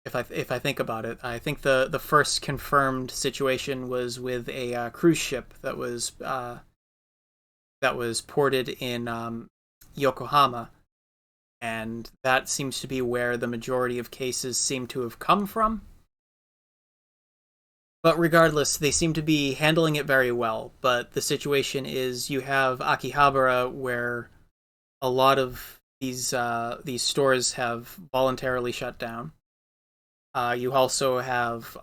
If I think about it, I think the first confirmed situation was with a cruise ship that was ported in Yokohama, and that seems to be where the majority of cases seem to have come from. But regardless, they seem to be handling it very well. But the situation is, you have Akihabara, where a lot of these stores have voluntarily shut down. You also have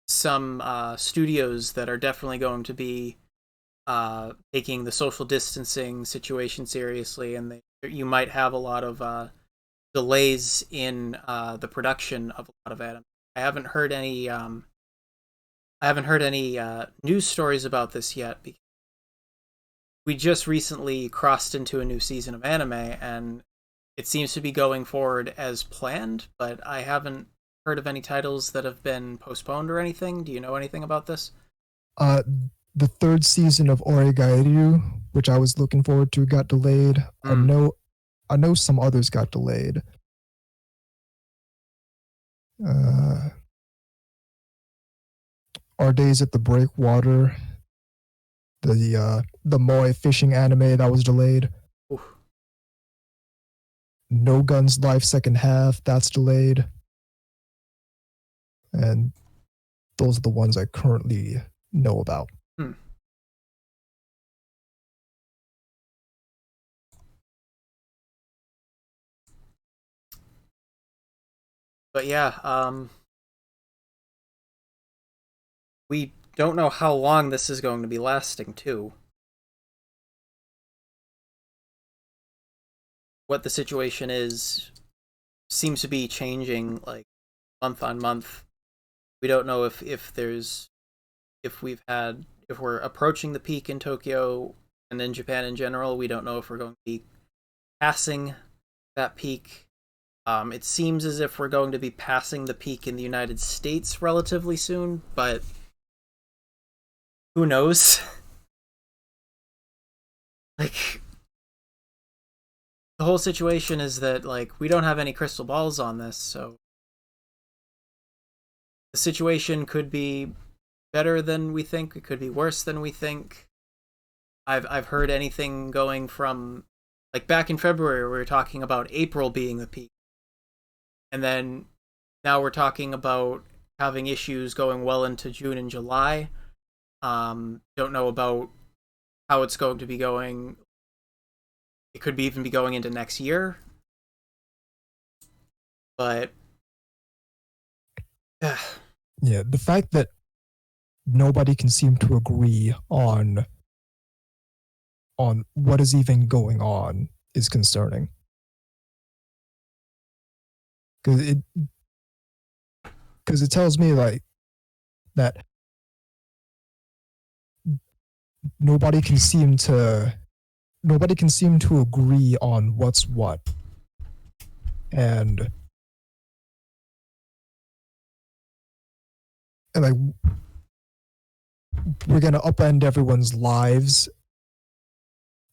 some studios that are definitely going to be taking the social distancing situation seriously, and you might have a lot of delays in the production of a lot of anime. I haven't heard any. I haven't heard any news stories about this yet, because we just recently crossed into a new season of anime, and it seems to be going forward as planned. But I haven't heard of any titles that have been postponed or anything. Do you know anything about this? Uh, the third season of Oregairu, which I was looking forward to, got delayed. Hmm. I know some others got delayed. Uh, Our Days at the Breakwater, the Moe fishing anime that was delayed. Oof. No Guns Life second half, that's delayed. And those are the ones I currently know about. Hmm. But yeah, we don't know how long this is going to be lasting, too. What the situation is seems to be changing like month on month. We don't know if we're approaching the peak in Tokyo and in Japan in general. We don't know if we're going to be passing that peak. It seems as if we're going to be passing the peak in the United States relatively soon, but who knows? Like, the whole situation is that, like, we don't have any crystal balls on this, so the situation could be better than we think. It could be worse than we think. I've heard anything going from, like, back in February we were talking about April being the peak, and then now we're talking about having issues going well into June and July. Don't know about how it's going to be going. It could be even be going into next year. But Yeah, the fact that nobody can seem to agree on what is even going on is concerning. Because it tells me like that nobody can seem to nobody can seem to agree on what's what, and like we're gonna upend everyone's lives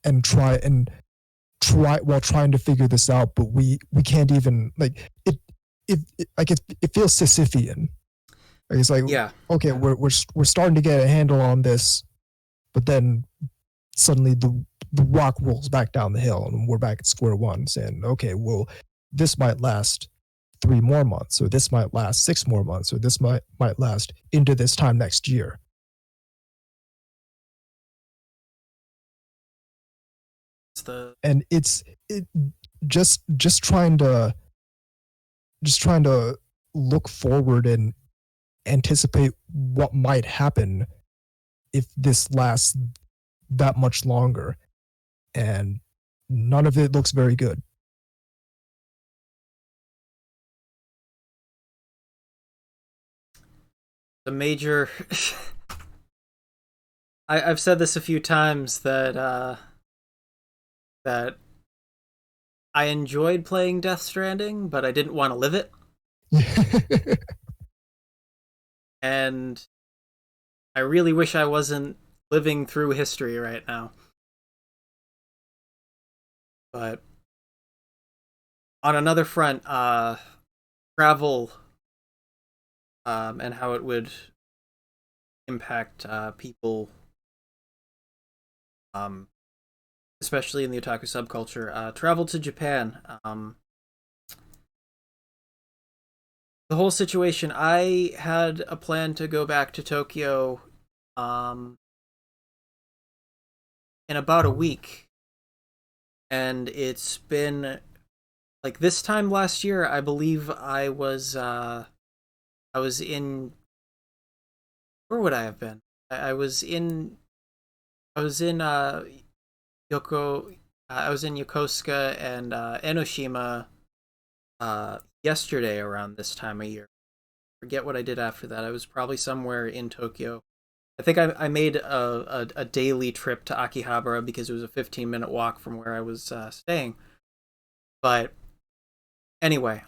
and try while trying to figure this out, but we can't even like it feels Sisyphean. Like, it's like, yeah, okay, we're starting to get a handle on this, but then suddenly the rock rolls back down the hill and we're back at square one, saying, okay, well, this might last 3 more months, or this might last 6 more months, or this might last into this time next year. it's the And it just trying to look forward and anticipate what might happen if this lasts that much longer, and none of it looks very good. the major. I've said this a few times that I enjoyed playing Death Stranding, but I didn't want to live it, and I really wish I wasn't living through history right now. But on another front, travel, and how it would impact people, um, especially in the otaku subculture. Travel to Japan. The whole situation. I had a plan to go back to Tokyo, um, in about a week, and it's been like this time last year. I believe I was in, where would I have been? I was in I was in Yoko I was in Yokosuka and Enoshima yesterday around this time of year. Forget what I did after that. I was probably somewhere in Tokyo. I think I made a daily trip to Akihabara because it was a 15-minute walk from where I was staying. But anyway,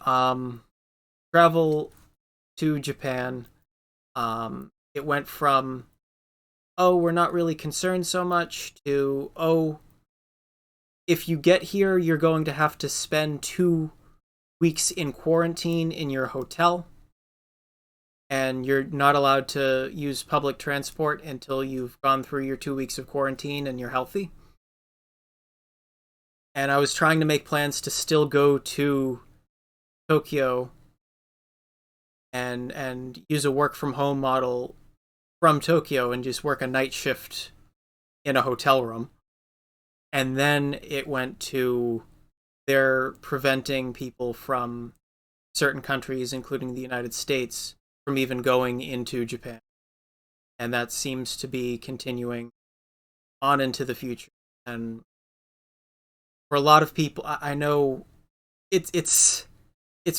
travel to Japan. It went from, oh, we're not really concerned so much, to, oh, if you get here, you're going to have to spend 2 weeks in quarantine in your hotel, and you're not allowed to use public transport until you've gone through your 2 weeks of quarantine and you're healthy. And I was trying to make plans to still go to Tokyo and use a work from home model from Tokyo and just work a night shift in a hotel room. And then it went to, they're preventing people from certain countries, including the United States, from even going into Japan. And that seems to be continuing on into the future. And for a lot of people, I know it's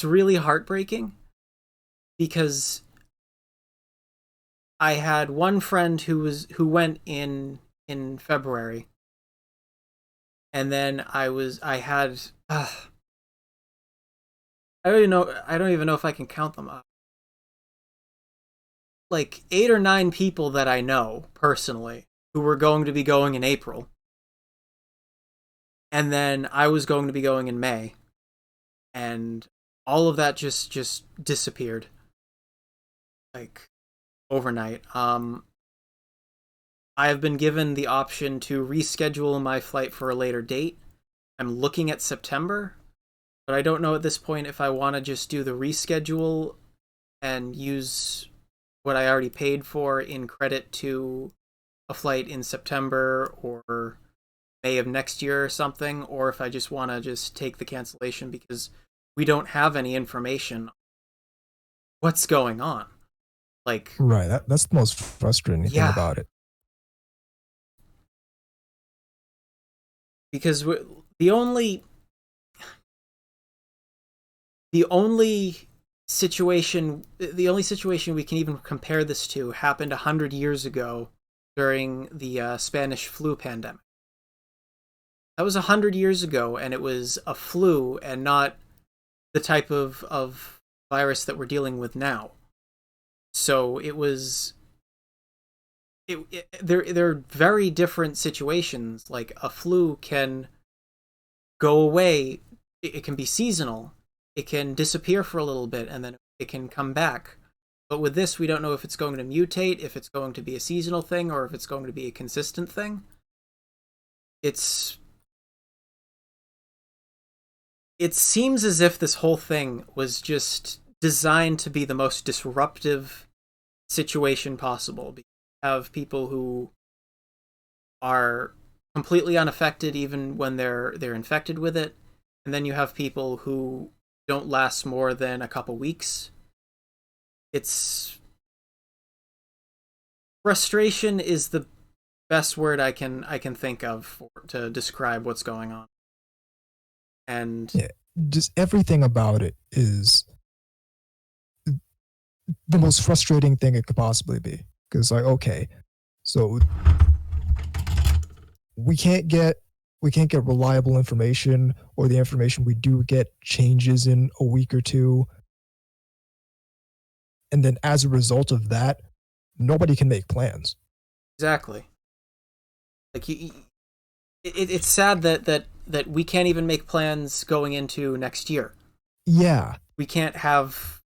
really heartbreaking, because I had one friend who went in February, and then I had I don't even know if I can count them up. Like 8 or 9 people that I know personally who were going to be going in April, and then I was going to be going in May, and all of that just disappeared, like, overnight. I have been given the option to reschedule my flight for a later date. I'm looking at September, but I don't know at this point if I want to just do the reschedule and use what I already paid for in credit to a flight in September or May of next year or something, or if I just want to just take the cancellation, because we don't have any information what's going on. Like, Right. That's the most frustrating thing yeah, about it. because the only the only situation we can even compare this to happened 100 years ago during the Spanish flu pandemic. That was 100 years ago, and it was a flu and not the type of virus that we're dealing with now. So it was they're very different situations. Like a flu can go away, it can be seasonal, it can disappear for a little bit, and then it can come back. But with this, we don't know if it's going to mutate, if it's going to be a seasonal thing, or if it's going to be a consistent thing. It's it seems as if this whole thing was just designed to be the most disruptive situation possible. You have people who are completely unaffected even when they're infected with it, and then you have people who don't last more than a couple weeks. It's frustration is the best word I can think of to describe what's going on. And Yeah. Just everything about it is the most frustrating thing it could possibly be. Because like, okay, so we can't get reliable information, or the information we do get changes in a week or two, and then as a result of that, nobody can make plans. exactly, like it's sad that we can't even make plans going into next year. Yeah. We can't have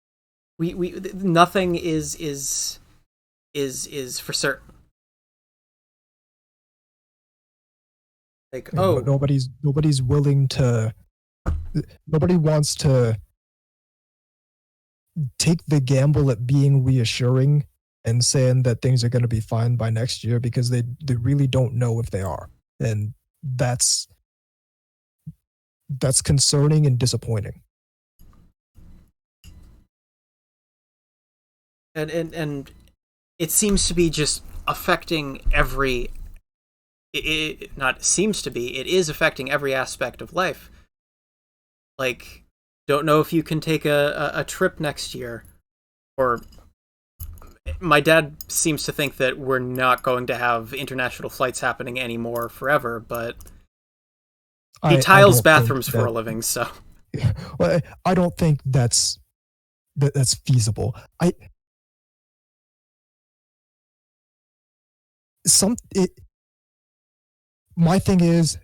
we nothing is for certain. Like, And oh, nobody's willing to, nobody wants to take the gamble at being reassuring and saying that things are going to be fine by next year, because they really don't know if they are. And that's concerning and disappointing. and it seems to be just affecting every it not seems to be, it is affecting every aspect of life. Like, don't know if you can take a trip next year, or my dad seems to think that we're not going to have international flights happening anymore forever, but he I tiles don't think bathrooms for that, a living, so well, I don't think that's feasible. I some it My thing is,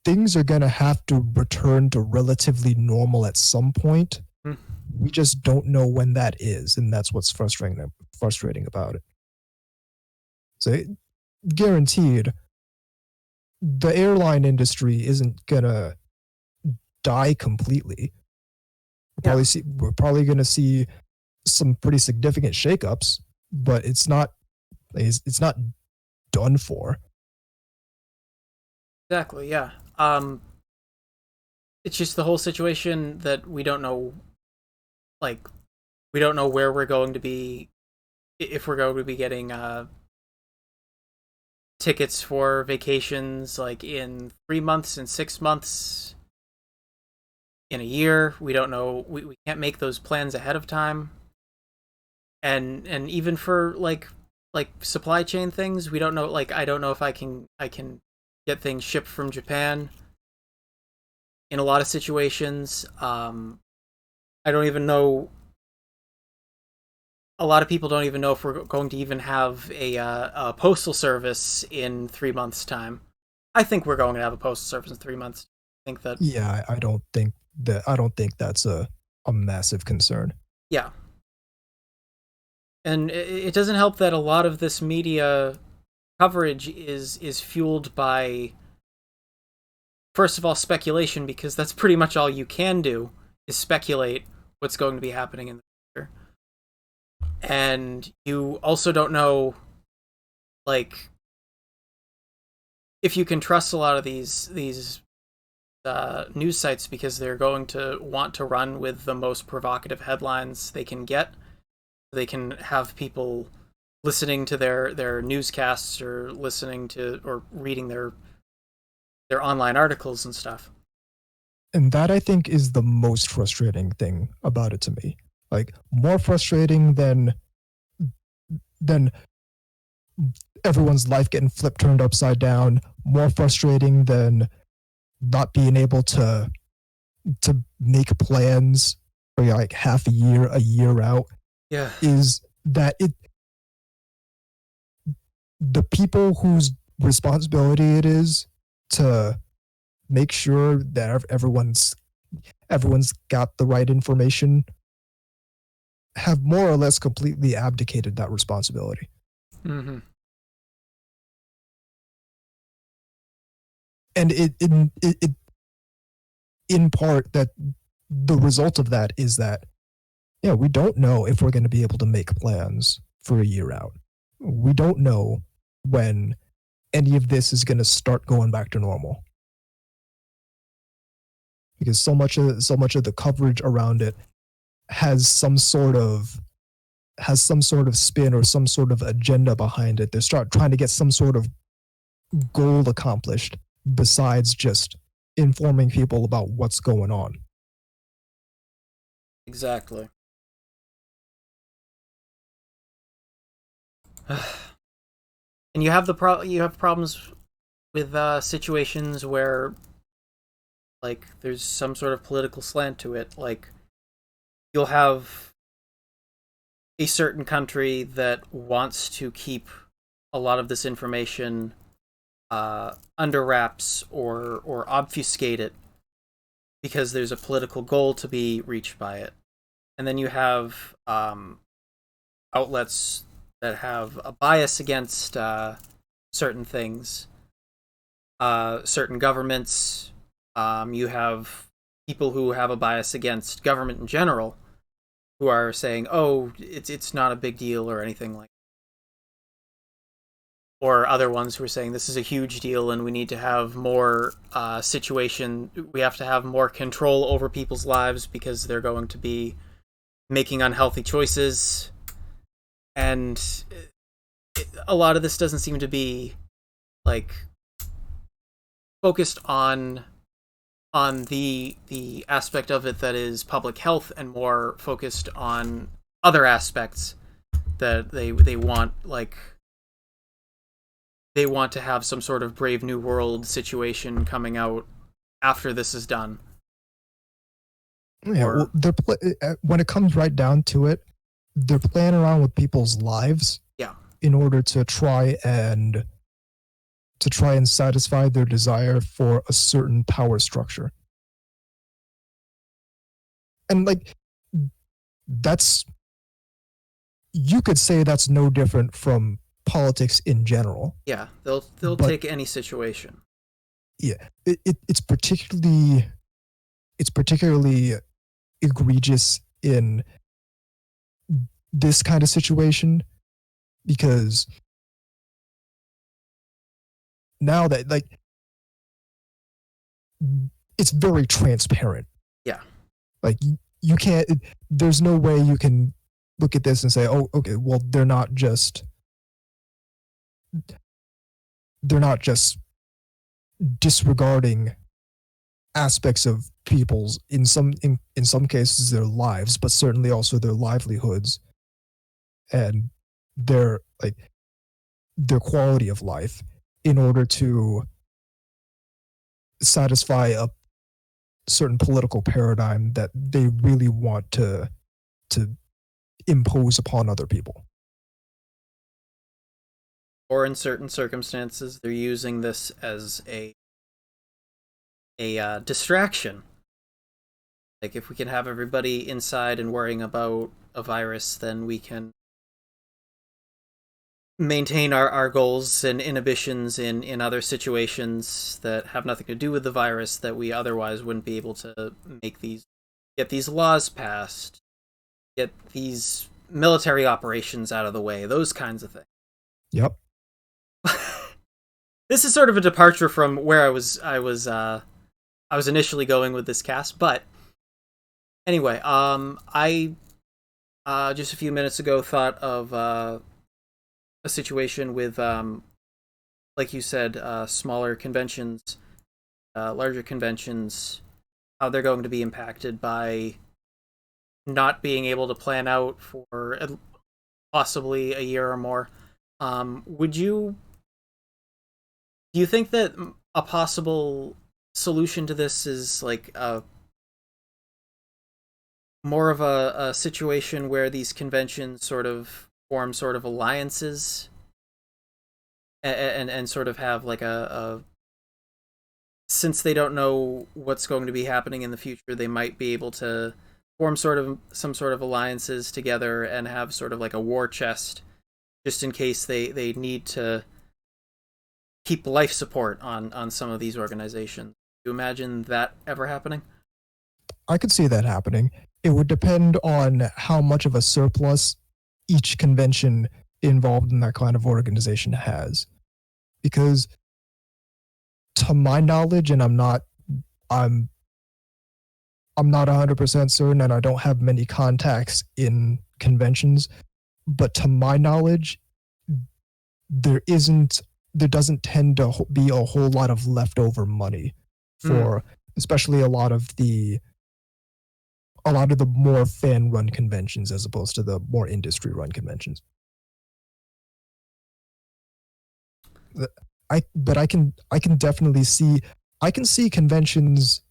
things are going to have to return to relatively normal at some point. hmm, We just don't know when that is, and that's what's frustrating about it. So guaranteed, the airline industry isn't going to die completely. yeah, We're probably going to see some pretty significant shakeups, but it's not done for. exactly, yeah. It's just the whole situation that we don't know, like, we don't know where we're going to be, if we're going to be getting tickets for vacations like in 3 months, in 6 months, in a year. We don't know. We can't make those plans ahead of time. And even for like supply chain things, we don't know. Like, I don't know if I can get things shipped from Japan in a lot of situations. I don't even know. A lot of people don't even know if we're going to even have a postal service in 3 months' time. I think we're going to have a postal service in 3 months. I think that, Yeah, I don't think that's a massive concern. yeah. And it doesn't help that a lot of this media coverage is fueled by, first of all, speculation, because that's pretty much all you can do is speculate what's going to be happening in the future. And you also don't know, like, if you can trust a lot of these news sites because they're going to want to run with the most provocative headlines they can get. They can have people listening to their newscasts or listening to or reading their online articles and stuff. And that, I think, is the most frustrating thing about it to me. Like, more frustrating than everyone's life getting flipped turned upside down, more frustrating than not being able to make plans for like half a year out, Yeah. is that the people whose responsibility it is to make sure that everyone's got the right information have more or less completely abdicated that responsibility. Mm-hmm. And it in part, that the result of that is that, yeah, we don't know if we're going to be able to make plans for a year out. We don't know when any of this is going to start going back to normal, because so much of the coverage around it has some sort of spin or some sort of agenda behind it. They start trying to get some sort of goal accomplished besides just informing people about what's going on. Exactly. And you have problems with situations where like there's some sort of political slant to it. Like you'll have a certain country that wants to keep a lot of this information under wraps or obfuscate it because there's a political goal to be reached by it. And then you have outlets that have a bias against certain things, certain governments. You have people who have a bias against government in general, who are saying, "Oh, it's not a big deal" or anything like. Or other ones who are saying this is a huge deal and we need to have more situation. We have to have more control over people's lives because they're going to be making unhealthy choices, and a lot of this doesn't seem to be like focused on the aspect of it that is public health and more focused on other aspects that they want, like they want to have some sort of Brave New World situation coming out after this is done. Yeah, well, when it comes right down to it, they're playing around with people's lives, yeah, in order to try and satisfy their desire for a certain power structure. And like, that's, you could say that's no different from politics in general. Yeah, they'll but, take any situation. Yeah, it's particularly egregious in this kind of situation, because now that, like, it's very transparent. Yeah. Like, you can't, there's no way you can look at this and say, oh, okay, well, they're not just disregarding aspects of people's, in some cases, their lives, but certainly also their livelihoods and their, like, their quality of life, in order to satisfy a certain political paradigm that they really want to impose upon other people. Or in certain circumstances, they're using this as a distraction. Like if we can have everybody inside and worrying about a virus, then we can maintain our goals and inhibitions in other situations that have nothing to do with the virus, that we otherwise wouldn't be able to get these laws passed, get these military operations out of the way, those kinds of things. Yep. This is sort of a departure from where I was I was initially going with this cast. But anyway, I just a few minutes ago thought of a situation with like you said, smaller conventions, larger conventions, how they're going to be impacted by not being able to plan out for possibly a year or more. Would you do you think that a possible solution to this is like a more of a situation where these conventions sort of form sort of alliances and sort of have like a since they don't know what's going to be happening in the future, they might be able to form sort of some sort of alliances together and have sort of like a war chest just in case they need to keep life support on some of these organizations. Do you imagine that ever happening? I could see that happening. It would depend on how much of a surplus each convention involved in that kind of organization has. Because to my knowledge, and I'm I'm not 100% certain and I don't have many contacts in conventions, but to my knowledge, there isn't there doesn't tend to be a whole lot of leftover money Mm. for especially a lot of the more fan run conventions as opposed to the more industry run conventions. I can definitely see I can see conventions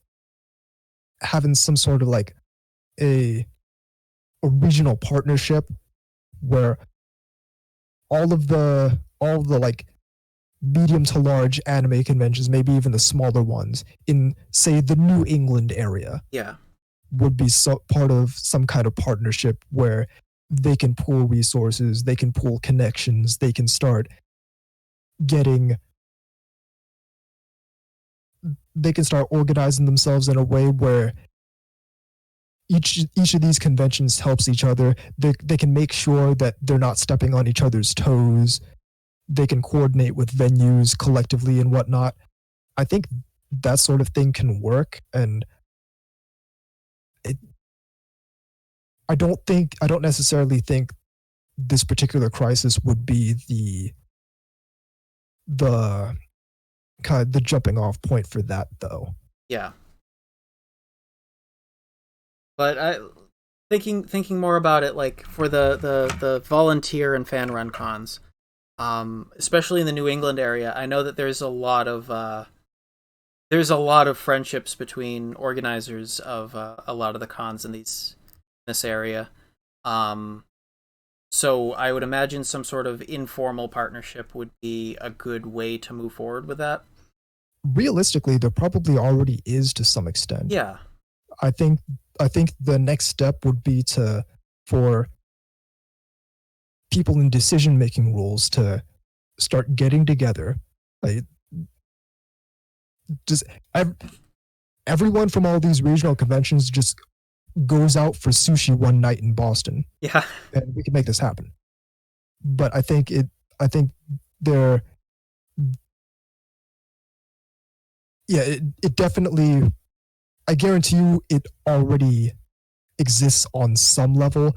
having some sort of like a a regional partnership where all of the like medium to large anime conventions, maybe even the smaller ones in say the New England area Yeah. would be part of some kind of partnership where they can pool resources, they can pool connections, they can start getting they can start organizing themselves in a way where each of these conventions helps each other. They can make sure that they're not stepping on each other's toes. They can coordinate with venues collectively and whatnot. I think that sort of thing can work, and it, I don't necessarily think this particular crisis would be the kind of the jumping off point for that though. Yeah. But thinking more about it, like for the volunteer and fan run cons, especially in the New England area, I know that there's a lot of friendships between organizers of a lot of the cons in this area. Um, so I would imagine some sort of informal partnership would be a good way to move forward with that. Realistically, there probably already is to some extent. Yeah. I think I think the next step would be to for people in decision making roles to start getting together. Like just everyone from all these regional conventions just goes out for sushi one night in Boston, Yeah. and we can make this happen. But I think there, yeah, it definitely, I guarantee you, it already exists on some level.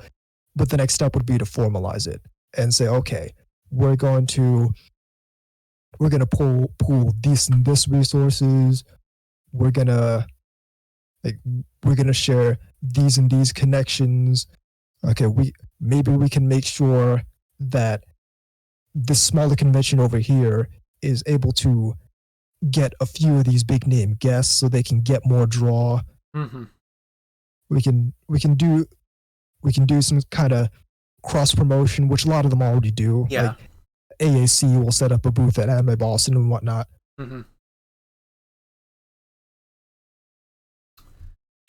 But the next step would be to formalize it and say, okay, we're going to we're gonna pool these and this resources. We're gonna like we're gonna share these and these connections. Okay, we can make sure that this smaller convention over here is able to get a few of these big name guests so they can get more draw. Hmm. We can do some kind of cross promotion, which a lot of them already do. Yeah. Like AAC will set up a booth at Anime Boston and whatnot. Hmm.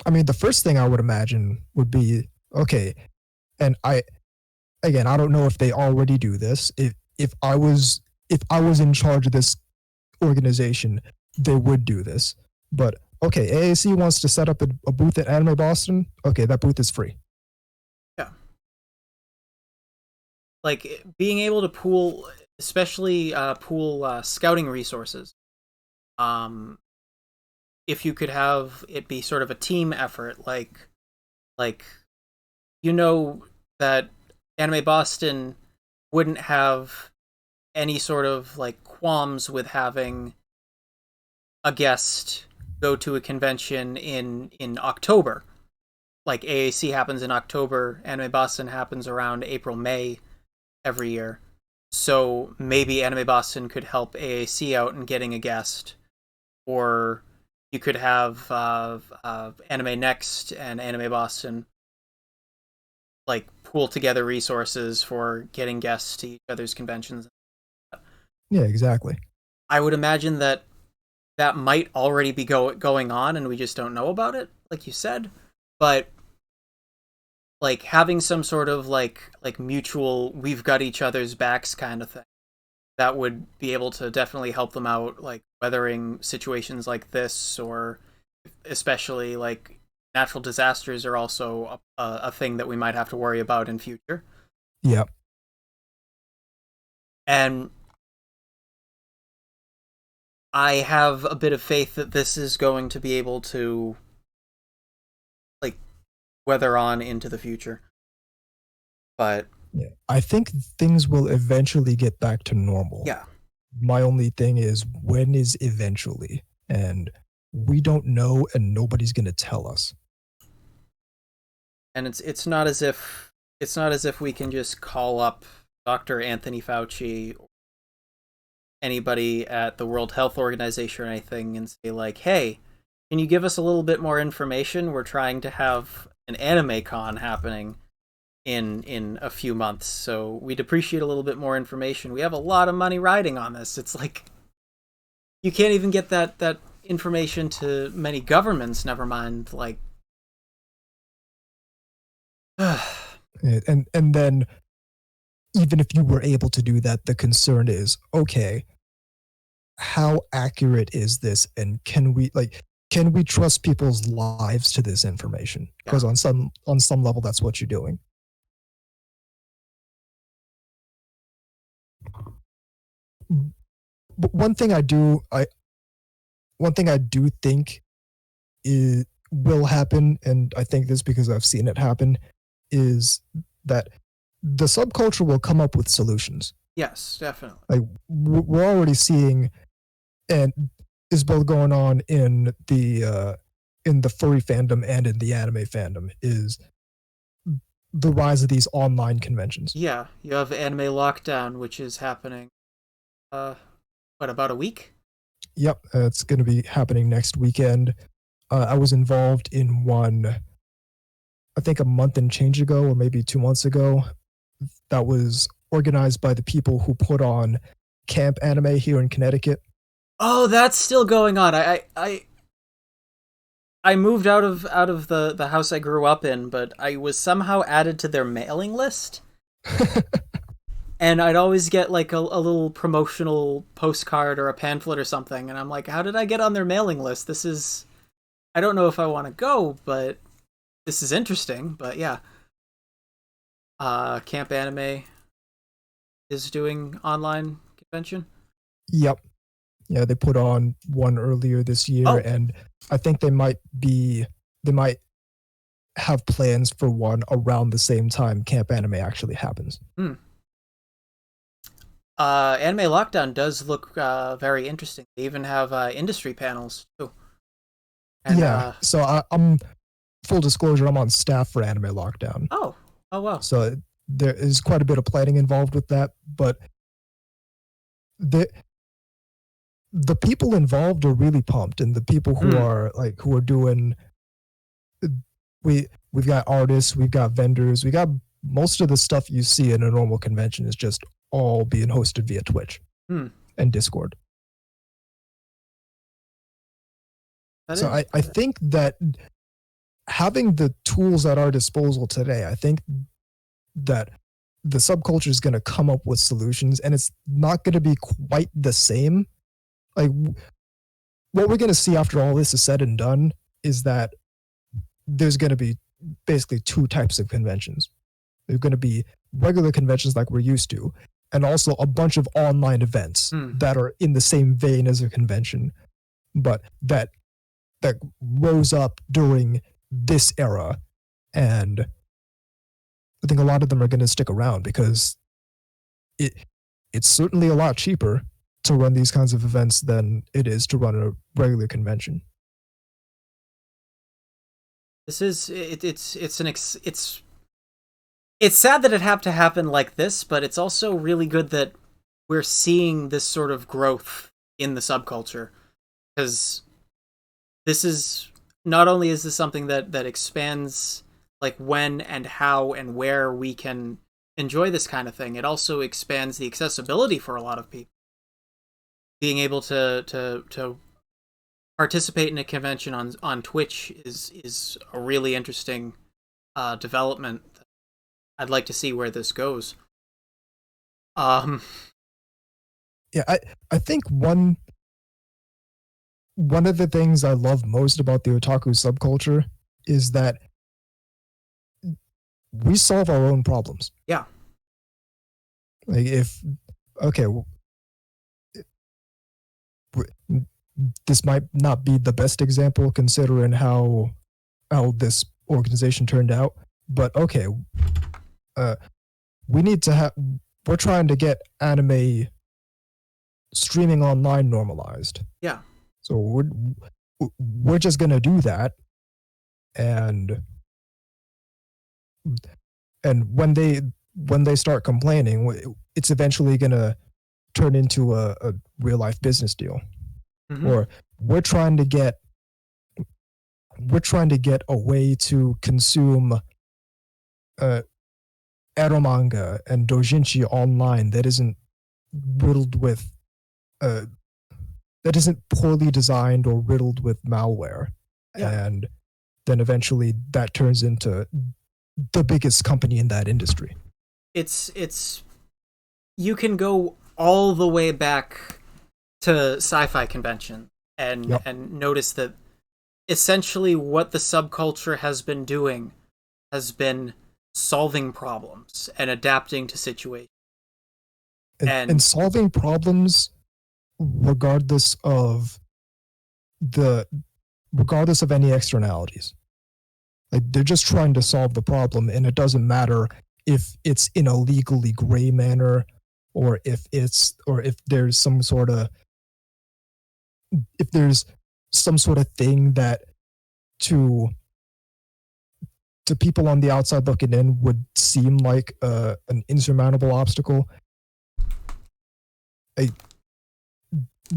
I mean, the first thing I would imagine would be okay, and I don't know if they already do this. If I was in charge of this organization, they would do this. But okay, AAC wants to set up a booth at Anime Boston. Okay, that booth is free. Yeah. Like being able to pool, especially pool scouting resources. Um, if you could have it be sort of a team effort, like you know that Anime Boston wouldn't have any sort of like qualms with having a guest go to a convention in October. Like AAC happens in October, Anime Boston happens around April May every year. So maybe Anime Boston could help AAC out in getting a guest, or you could have Anime Next and Anime Boston like pool together resources for getting guests to each other's conventions. Yeah, exactly. I would imagine that that might already be going on and we just don't know about it, like you said. But like having some sort of like mutual we've got each other's backs kind of thing that would be able to definitely help them out, like weathering situations like this, or especially like natural disasters are also a thing that we might have to worry about in future. Yeah. And I have a bit of faith that this is going to be able to like weather on into the future. But Yeah. I think things will eventually get back to normal. yeah, My only thing is, when is eventually? And we don't know, and nobody's going to tell us. and it's not as if we can just call up Dr. Anthony Fauci or anybody at the World Health Organization or anything and say like, "Hey, can you give us a little bit more information? We're trying to have an anime con happening in a few months, so we'd appreciate a little bit more information. We have a lot of money riding on this." It's like you can't even get that information to many governments, never mind like And then, even if you were able to do that, the concern is, okay, how accurate is this, and can we trust people's lives to this information? Because yeah. on some level, that's what you're doing. But one thing I do think is will happen, and I think this because I've seen it happen, is that the subculture will come up with solutions. Yes, definitely. Like, we're already seeing, and is both going on in the furry fandom and in the anime fandom, is the rise of these online conventions. Yeah, you have Anime Lockdown, which is happening uh what, about a week? Yep, it's going to be happening next weekend. I was involved in one, I think a month and change ago, or maybe 2 months ago. That was organized by the people who put on Camp Anime here in Connecticut. Oh, that's still going on. I moved out of the house I grew up in, but I was somehow added to their mailing list. And I'd always get like a little promotional postcard or a pamphlet or something, and I'm like, how did I get on their mailing list? This is, I don't know if I want to go, but this is interesting. But yeah, Camp Anime is doing online convention. Yep. Yeah, they put on one earlier this year, Oh, and I think they might have plans for one around the same time Camp Anime actually happens. hmm. Anime Lockdown does look very interesting. They even have industry panels too. And Yeah, so I'm full disclosure, I'm on staff for Anime Lockdown, oh, oh wow. so there is quite a bit of planning involved with that. But the the people involved are really pumped, and the people who are doing, we've got artists, we've got vendors, we got most of the stuff you see in a normal convention is just all being hosted via Twitch Hmm. and Discord. So I think that having the tools at our disposal today, I think that the subculture is going to come up with solutions, and it's not going to be quite the same. Like, what we're going to see after all this is said and done is that there's going to be basically two types of conventions. There's going to be regular conventions like we're used to, and also a bunch of online events that are in the same vein as a convention, but that that rose up during this era, and I think a lot of them are going to stick around because it it's certainly a lot cheaper to run these kinds of events than it is to run a regular convention. This is it's sad that it had to happen like this, but it's also really good that we're seeing this sort of growth in the subculture, because this is not only is this something that expands like when and how and where we can enjoy this kind of thing, it also expands the accessibility for a lot of people. Being able to participate in a convention on Twitch is a really interesting development. I'd like to see where this goes. Um, Yeah, I think one of the things I love most about the otaku subculture is that we solve our own problems. yeah, Like if okay, this might not be the best example considering how this organization turned out, but okay, uh, we need to have. We're trying to get anime streaming online normalized, yeah, so we're just gonna do that, and when they start complaining, it's eventually gonna turn into a real life business deal. mm-hmm. Or we're trying to get we're trying to get a way to consume uh, eromanga and dojinshi online that isn't riddled with uh, that isn't poorly designed or riddled with malware, Yeah. and then eventually that turns into the biggest company in that industry. It's you can go all the way back to sci-fi convention Yep. and notice that essentially what the subculture has been doing has been solving problems and adapting to situations. And And solving problems regardless of the regardless of any externalities. Like they're just trying to solve the problem, and it doesn't matter if it's in a legally gray manner, or if there's some sort of if there's some sort of thing that to to people on the outside looking in would seem like an insurmountable obstacle. I,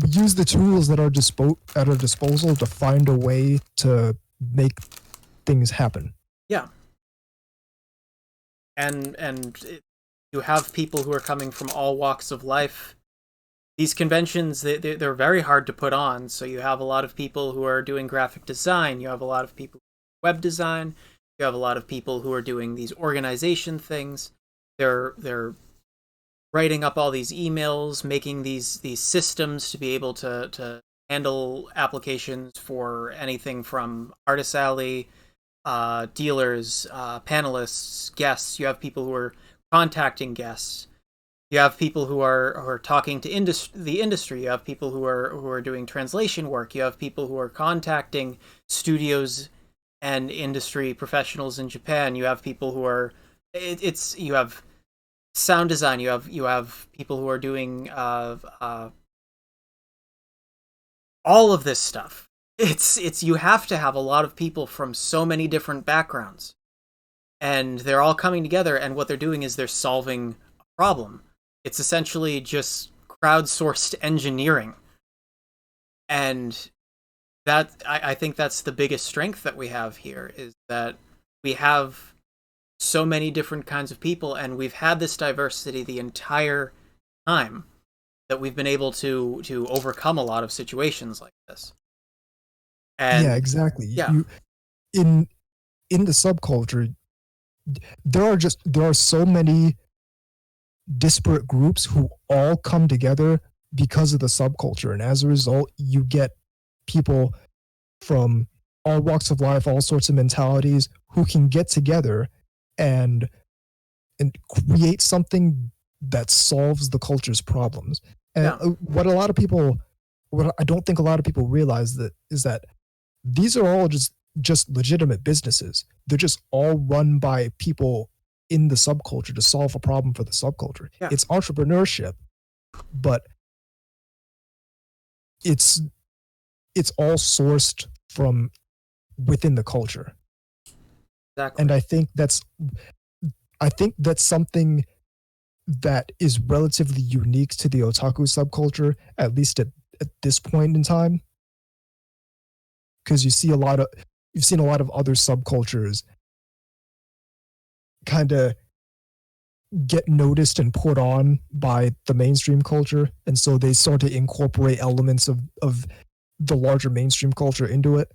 we use the tools that are at our disposal to find a way to make things happen. yeah, you have people who are coming from all walks of life. These conventions, they're very hard to put on. So you have a lot of people who are doing graphic design. You have a lot of people web design. You have a lot of people who are doing these organization things. They're writing up all these emails, making these systems to be able to handle applications for anything from artist alley, dealers, panelists, guests. You have people who are contacting guests. You have people who are talking to the industry. You have people who are doing translation work. You have people who are contacting studios and industry professionals in Japan. You have people who are you have sound design. You have people who are doing all of this stuff. It's you have to have a lot of people from so many different backgrounds, and they're all coming together. And what they're doing is they're solving a problem. It's essentially just crowdsourced engineering. And I think that's the biggest strength that we have here, is that we have so many different kinds of people, and we've had this diversity the entire time, that we've been able to overcome a lot of situations like this. And Yeah, exactly. yeah, In the subculture, there are so many disparate groups who all come together because of the subculture, and as a result you get people from all walks of life, all sorts of mentalities, who can get together and create something that solves the culture's problems. And yeah, what I don't think a lot of people realize that is that these are all just legitimate businesses. They're just all run by people in the subculture to solve a problem for the subculture. Yeah, It's entrepreneurship, but it's it's all sourced from within the culture. exactly. And I think that's something that is relatively unique to the otaku subculture, at least at this point in time. Because you've seen a lot of other subcultures kind of get noticed and put on by the mainstream culture, and so they start to incorporate elements of the larger mainstream culture into it.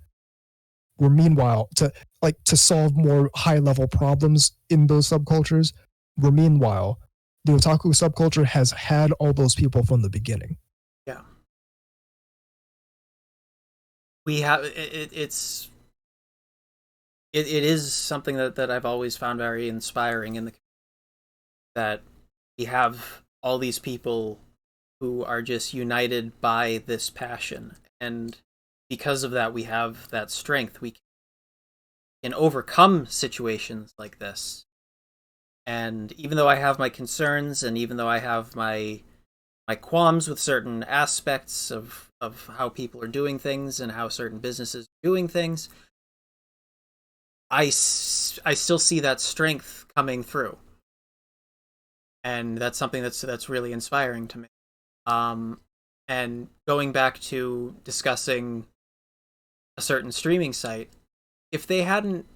Where meanwhile, to solve more high level problems in those subcultures, where meanwhile the otaku subculture has had all those people from the beginning. Yeah, we have it is something that I've always found very inspiring in the that we have all these people who are just united by this passion, and because of that we have that strength. We can overcome situations like this. And even though I have my concerns, and even though I have my qualms with certain aspects of how people are doing things and how certain businesses are doing things, I still see that strength coming through, and that's something that's really inspiring to me. And going back to discussing a certain streaming site, if they hadn't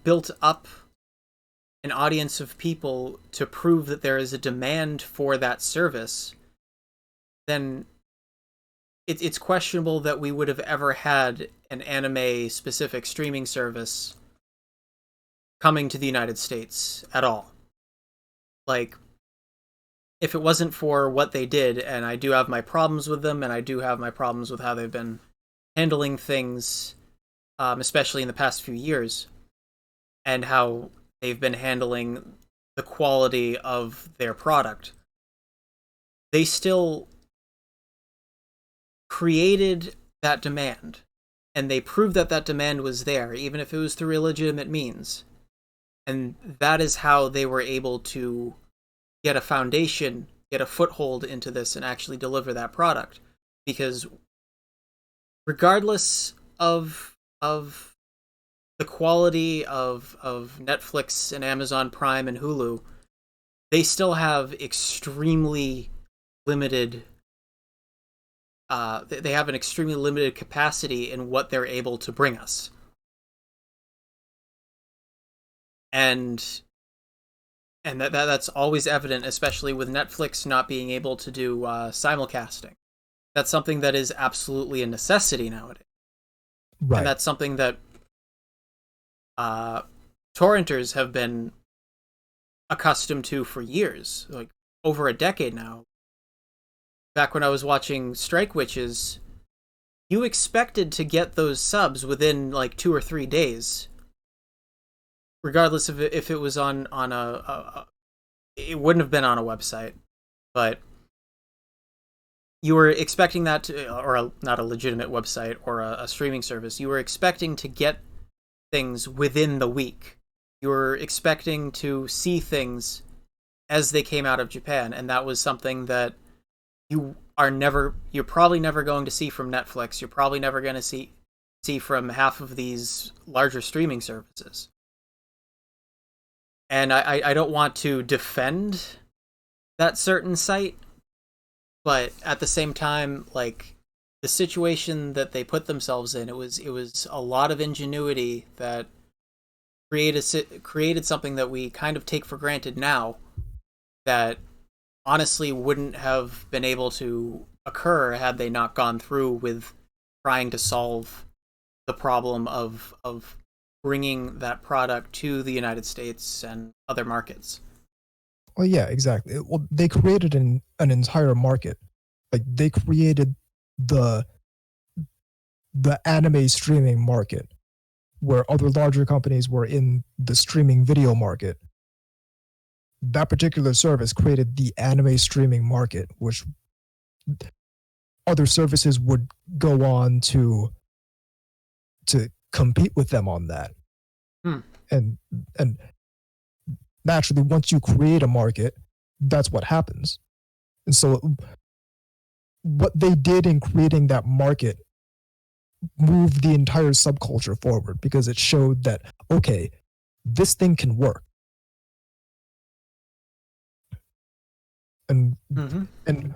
built up an audience of people to prove that there is a demand for that service, then it's questionable that we would have ever had an anime specific streaming service coming to the United States at all. Like, if it wasn't for what they did, and I do have my problems with them, and I do have my problems with how they've been handling things, especially in the past few years, and how they've been handling the quality of their product, they still created that demand, and they proved that that demand was there, even if it was through illegitimate means. And that is how they were able to get a foundation, get a foothold into this, and actually deliver that product. Because regardless of the quality of Netflix and Amazon Prime and Hulu, they still have extremely limited. They have an extremely limited capacity in what they're able to bring us, and that's always evident, especially with Netflix not being able to do simulcasting. That's something that is absolutely a necessity nowadays, and Right. that's something that torrenters have been accustomed to for years, like over a decade now. Back when I was watching Strike Witches, you expected to get those subs within like 2 or 3 days, regardless of if it was on it wouldn't have been on a website, but you were expecting that to, or not a legitimate website or a streaming service. You were expecting to get things within the week. You were expecting to see things as they came out of Japan, and that was something that you're probably never going to see from Netflix. You're probably never going to see from half of these larger streaming services. And I don't want to defend that certain site, but at the same time, like, the situation that they put themselves in, it was a lot of ingenuity that created something that we kind of take for granted now, that honestly wouldn't have been able to occur had they not gone through with trying to solve the problem of bringing that product to the United States and other markets. Well, yeah, exactly. Well, they created an entire market. Like they created the the anime streaming market, where other larger companies were in the streaming video market. That particular service created the anime streaming market, which other services would go on to to compete with them on that. Hmm. And naturally, once you create a market, that's what happens. And so what they did in creating that market moved the entire subculture forward because it showed that, okay, this thing can work. And Mm-hmm. and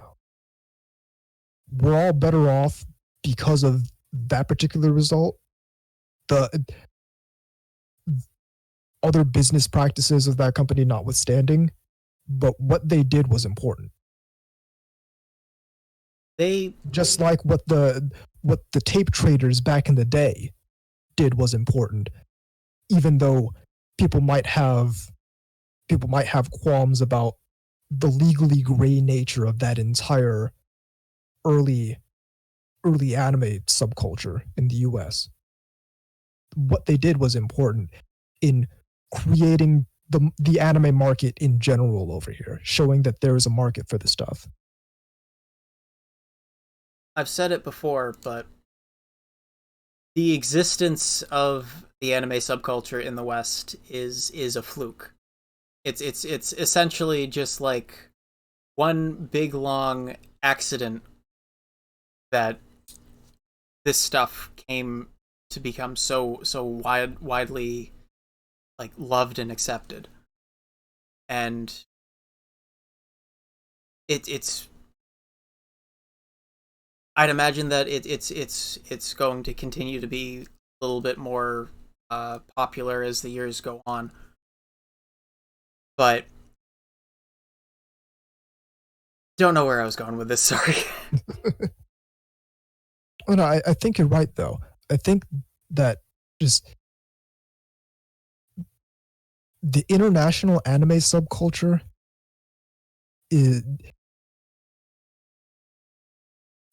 we're all better off because of that particular result. The other business practices of that company notwithstanding, but what they did was important. They Just like what the tape traders back in the day did was important, even though people might have people might have qualms about the legally gray nature of that entire early early anime subculture in the US. What they did was important in creating the anime market in general over here, showing that there is a market for the stuff. I've said it before, but the existence of the anime subculture in the West is a fluke. It's essentially just like one big long accident that this stuff came to become so widely like loved and accepted. And it's I'd imagine that it's going to continue to be a little bit more popular as the years go on. But don't know where I was going with this. Sorry. Oh, no, I think you're right though. I think that just the international anime subculture is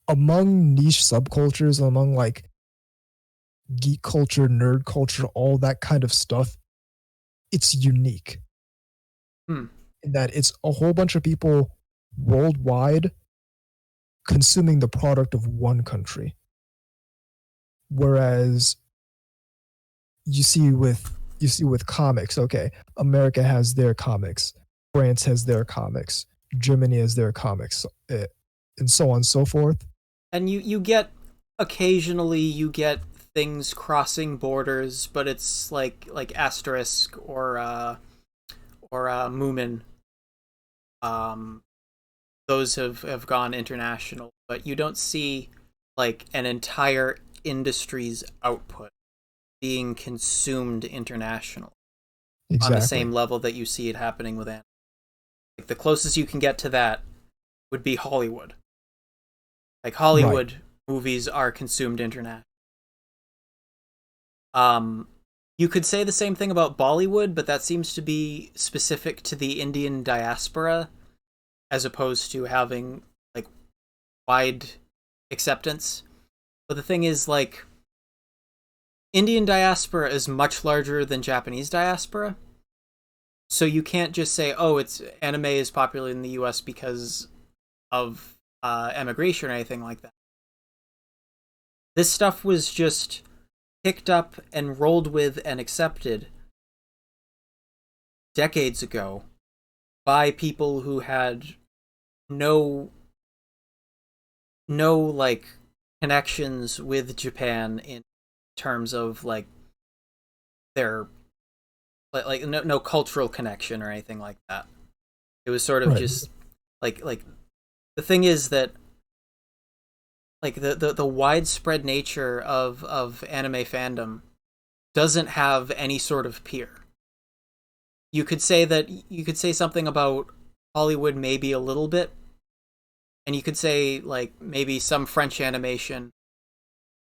among niche subcultures, among like geek culture, nerd culture, all that kind of stuff. It's unique Hmm. in that it's a whole bunch of people worldwide consuming the product of one country. Whereas you see with comics, okay, America has their comics, France has their comics, Germany has their comics, and so on and so forth. And you get occasionally you get things crossing borders, but it's like Asterisk or Moomin. Um, those have gone international, but you don't see like an entire industry's output being consumed international on the Exactly. same level that you see it happening with anime. Like the closest you can get to that would be Hollywood. Like Right. Hollywood movies are consumed international. Um, you could say the same thing about Bollywood, but that seems to be specific to the Indian diaspora as opposed to having like wide acceptance. But the thing is, like, Indian diaspora is much larger than Japanese diaspora. So you can't just say, "Oh, it's anime is popular in the U.S. because of emigration or anything like that." This stuff was just picked up and rolled with and accepted decades ago by people who had no like connections with Japan in terms of like their no cultural connection or anything like that. It was sort of Right. just like the thing is that like the widespread nature of anime fandom doesn't have any sort of peer. You could say something about Hollywood maybe a little bit, and you could say like maybe some French animation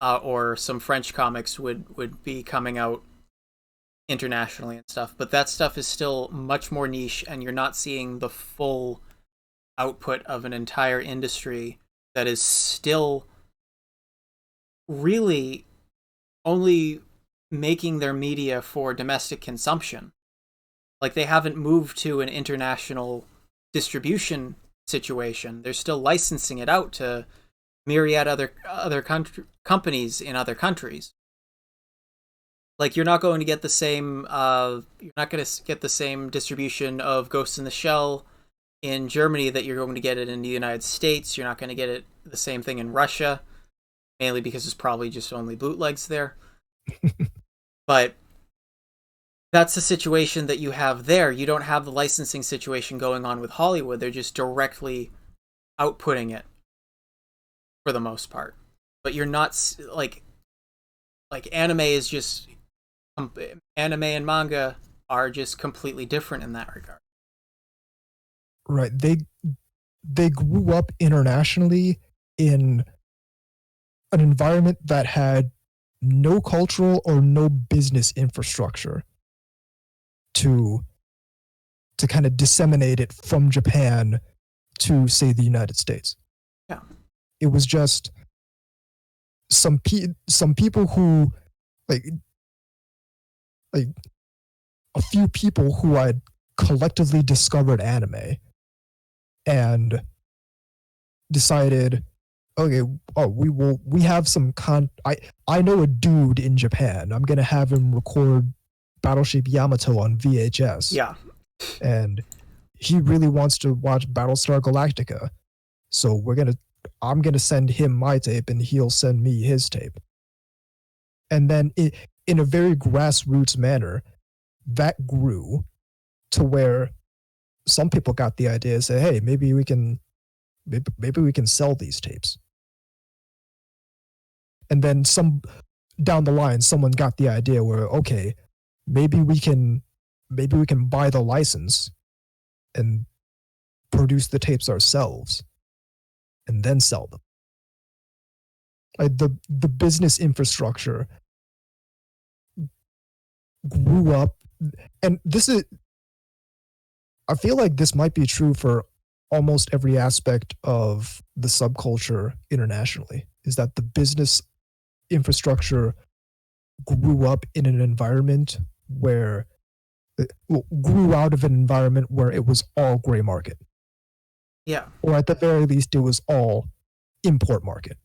or some French comics would be coming out internationally and stuff, but that stuff is still much more niche, and you're not seeing the full output of an entire industry that is still really only making their media for domestic consumption. Like they haven't moved to an international distribution situation. They're still licensing it out to myriad other companies in other countries. Like you're not going to get the same you're not going to get the same distribution of Ghost in the Shell in Germany that you're going to get it in the United States. You're not going to get it the same thing in Russia, mainly because it's probably just only bootlegs there. But that's the situation that you have there. You don't have the licensing situation going on with Hollywood. They're just directly outputting it for the most part. But you're not like anime is just anime and manga are just completely different in that regard. Right. They grew up internationally in an environment that had no cultural or no business infrastructure to kind of disseminate it from Japan to, say, the United States. Yeah. It was just some people who like like a few people who had collectively discovered anime and decided, okay, oh, we have some I know a dude in Japan. I'm gonna have him record Battleship Yamato on VHS. Yeah. And he really wants to watch Battlestar Galactica. So I'm gonna send him my tape and he'll send me his tape. And then in a very grassroots manner, that grew to where some people got the idea, say, hey, maybe we can sell these tapes. And then some down the line, someone got the idea where, okay, maybe we can buy the license and produce the tapes ourselves and then sell them. Like the business infrastructure grew up, and I feel like this might be true for almost every aspect of the subculture internationally, is that the business infrastructure grew up in an environment where grew out of an environment where it was all gray market. Yeah. Or at the very least, it was all import market.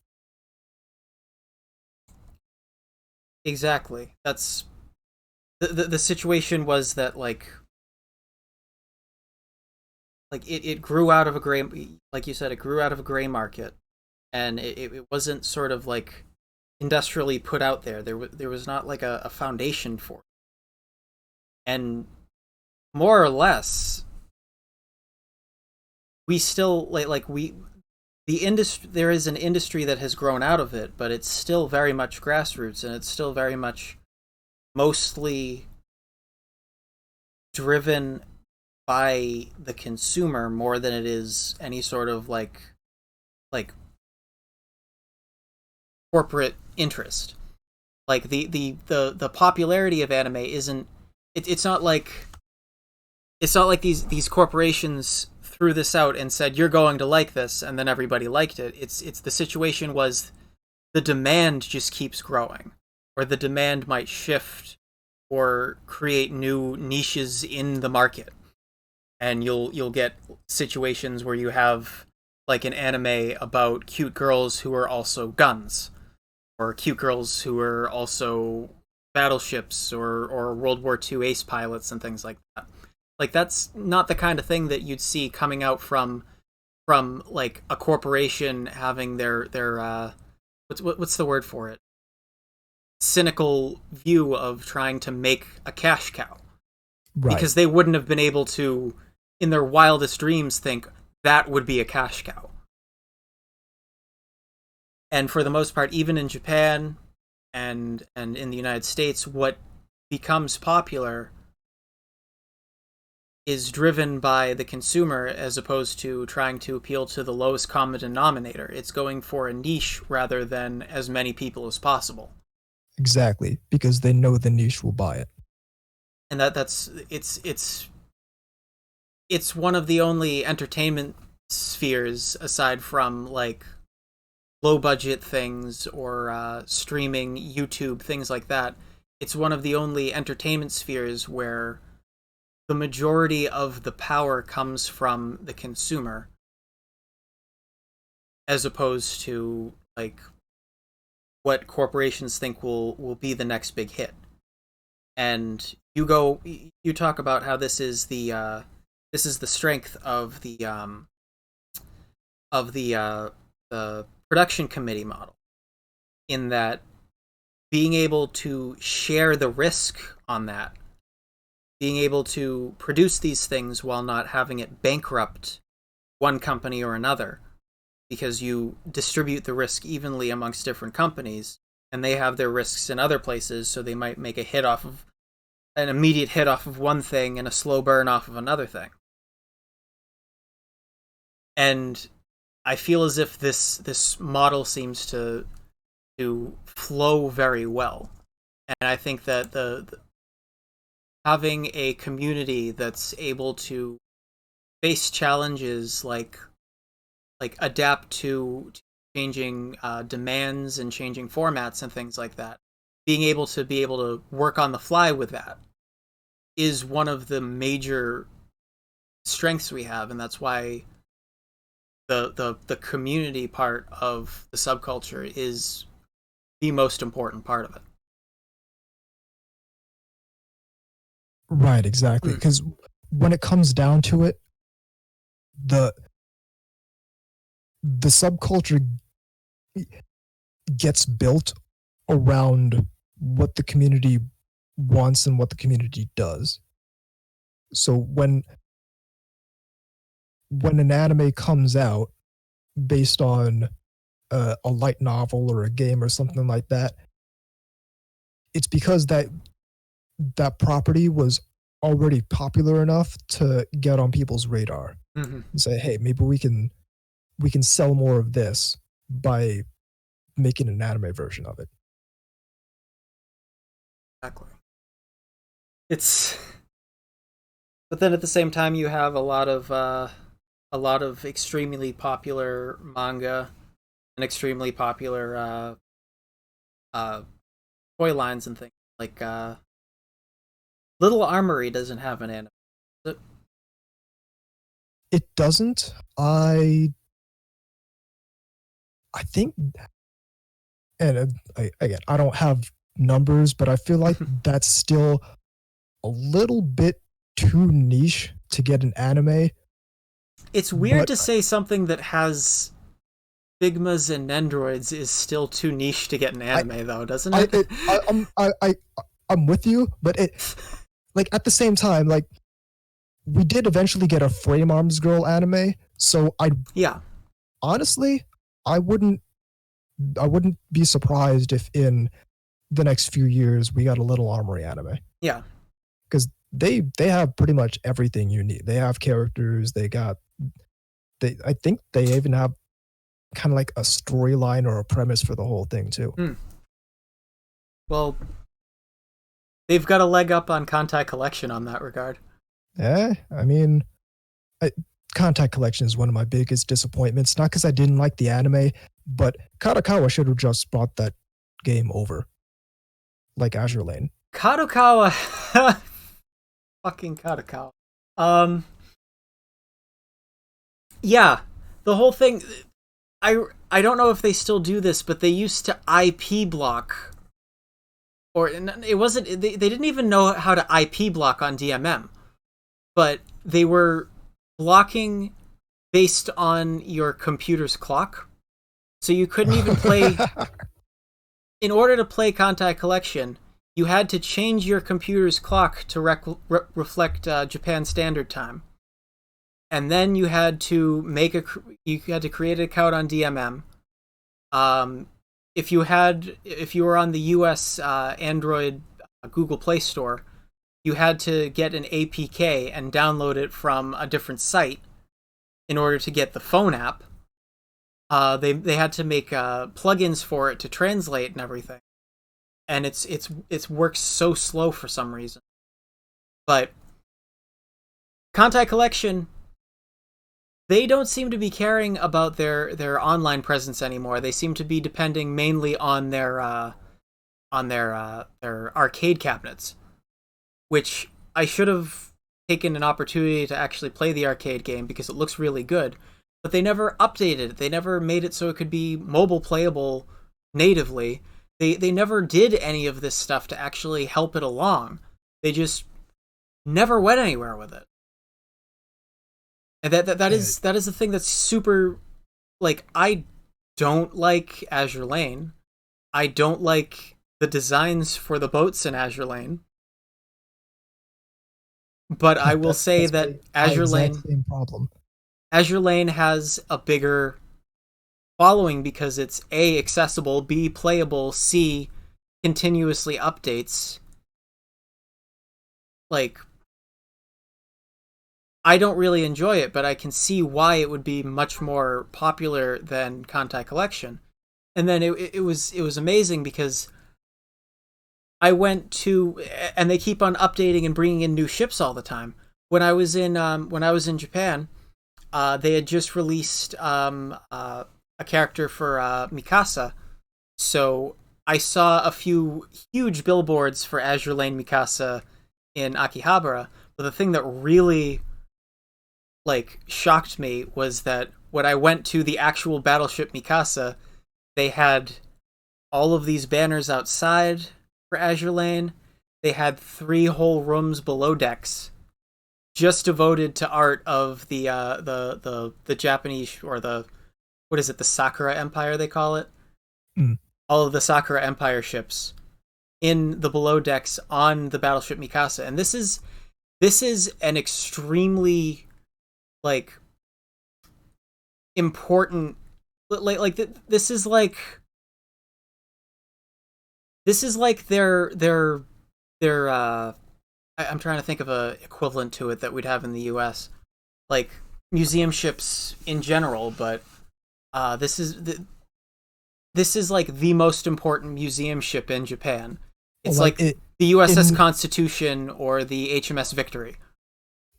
Exactly. That's the situation was that it grew out of a gray, like you said, it grew out of a gray market, and it wasn't sort of like industrially put out there. There was not like a foundation for it. And more or less, we still the industry, there is an industry that has grown out of it, but it's still very much grassroots, and it's still very much mostly driven by the consumer more than it is any sort of like corporate interest. Like the popularity of anime isn't it's not like these corporations threw this out and said you're going to like this and then everybody liked it. It's the situation was the demand just keeps growing, or the demand might shift or create new niches in the market. And you'll get situations where you have like an anime about cute girls who are also guns, or cute girls who are also battleships, or World War II ace pilots and things like that. Like that's not the kind of thing that you'd see coming out from like a corporation having their what's the word for it? Cynical view of trying to make a cash cow. Right. Because they wouldn't have been able to, in their wildest dreams, think that would be a cash cow. And for the most part, even in Japan and in the United States, what becomes popular is driven by the consumer as opposed to trying to appeal to the lowest common denominator. It's going for a niche rather than as many people as possible. Exactly, because they know the niche will buy it. And it's one of the only entertainment spheres aside from like low budget things or streaming, YouTube, things like that. It's one of the only entertainment spheres where the majority of the power comes from the consumer as opposed to like what corporations think will be the next big hit. And you talk about how this is the strength of the production committee model, in that being able to share the risk on that, being able to produce these things while not having it bankrupt one company or another, because you distribute the risk evenly amongst different companies, and they have their risks in other places, so they might make an immediate hit off of one thing and a slow burn off of another thing. And I feel as if this model seems to flow very well. And I think that the having a community that's able to face challenges like adapt to changing demands and changing formats and things like that, being able to work on the fly with that is one of the major strengths we have, and that's why the community part of the subculture is the most important part of it. Right, exactly. Because when it comes down to it, the subculture gets built around what the community wants and what the community does. So when an anime comes out based on a light novel or a game or something like that, it's because that property was already popular enough to get on people's radar and say, hey, maybe we can sell more of this by making an anime version of it. Exactly. But then at the same time, you have a lot of extremely popular manga and extremely popular toy lines and things like Little Armory doesn't have an anime. Does it? It doesn't. I think, and again, I don't have numbers, but I feel like that's still a little bit too niche to get an anime. It's weird to say something that has Figmas and Nendroids is still too niche to get an anime, though, doesn't it? I'm with you, but like at the same time, like we did eventually get a Frame Arms Girl anime, so honestly, I wouldn't be surprised if in the next few years we got a Little Armory anime. Yeah, because they have pretty much everything you need. They have characters. I think they even have kind of like a storyline or a premise for the whole thing too. Well, they've got a leg up on Contact Collection on that regard. Yeah, I mean, Contact Collection is one of my biggest disappointments. Not because I didn't like the anime, but Kadokawa should have just brought that game over, like Azure Lane. Kadokawa, fucking Kadokawa. Yeah, the whole thing. I don't know if they still do this, but they used to IP block, or it wasn't. They didn't even know how to IP block on DMM, but they were blocking based on your computer's clock, so you couldn't even play. In order to play Contact Collection, you had to change your computer's clock to reflect Japan Standard Time. And then you had to create an account on DMM. If you were on the US Android Google Play Store, you had to get an APK and download it from a different site in order to get the phone app. They had to make plugins for it to translate and everything, and it's works so slow for some reason. But Contact Collection, they don't seem to be caring about their online presence anymore. They seem to be depending mainly on their arcade cabinets, which I should have taken an opportunity to actually play the arcade game because it looks really good. But they never updated it. They never made it so it could be mobile playable natively. They never did any of this stuff to actually help it along. They just never went anywhere with it. And that is the thing that's super, like, I don't like Azure Lane. I don't like the designs for the boats in Azure Lane. But I will say That's that my exact same problem. Azure Lane has a bigger following because it's A, accessible, B, playable, C, continuously updates. Like, I don't really enjoy it, but I can see why it would be much more popular than Kantai Collection. And then it was amazing because I went to, and they keep on updating and bringing in new ships all the time. When I was in Japan, they had just released a character for Mikasa, so I saw a few huge billboards for Azure Lane Mikasa in Akihabara. But the thing that really like shocked me was that when I went to the actual battleship Mikasa, they had all of these banners outside for Azure Lane. They had 3 whole rooms below decks just devoted to art of the Japanese, or the, what is it, the Sakura Empire they call it. Mm. All of the Sakura Empire ships in the below decks on the battleship Mikasa, and this is an extremely like important, this is like their I'm trying to think of a equivalent to it that we'd have in the US, like museum ships in general, but this is like the most important museum ship in Japan. Well, It's like the USS in Constitution or the HMS Victory.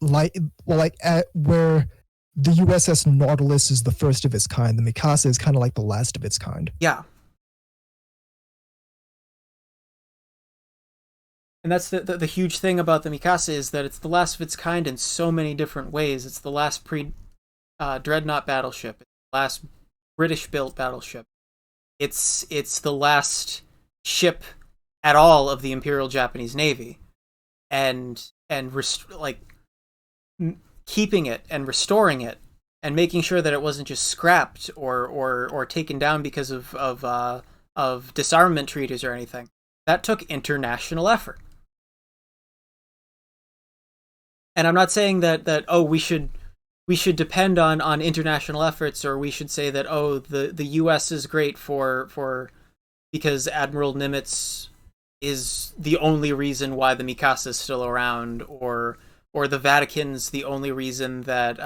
like well, like at where the USS Nautilus is the first of its kind, the Mikasa is kind of like the last of its kind. Yeah. And that's the huge thing about the Mikasa, is that it's the last of its kind in so many different ways. It's the last pre dreadnought battleship, it's the last British built battleship. It's the last ship at all of the Imperial Japanese Navy, and keeping it and restoring it and making sure that it wasn't just scrapped or taken down because of disarmament treaties or anything. That took international effort. And I'm not saying that oh, we should depend on international efforts, or we should say that oh, the US is great for because Admiral Nimitz is the only reason why the Mikasa is still around, or the Vatican's the only reason that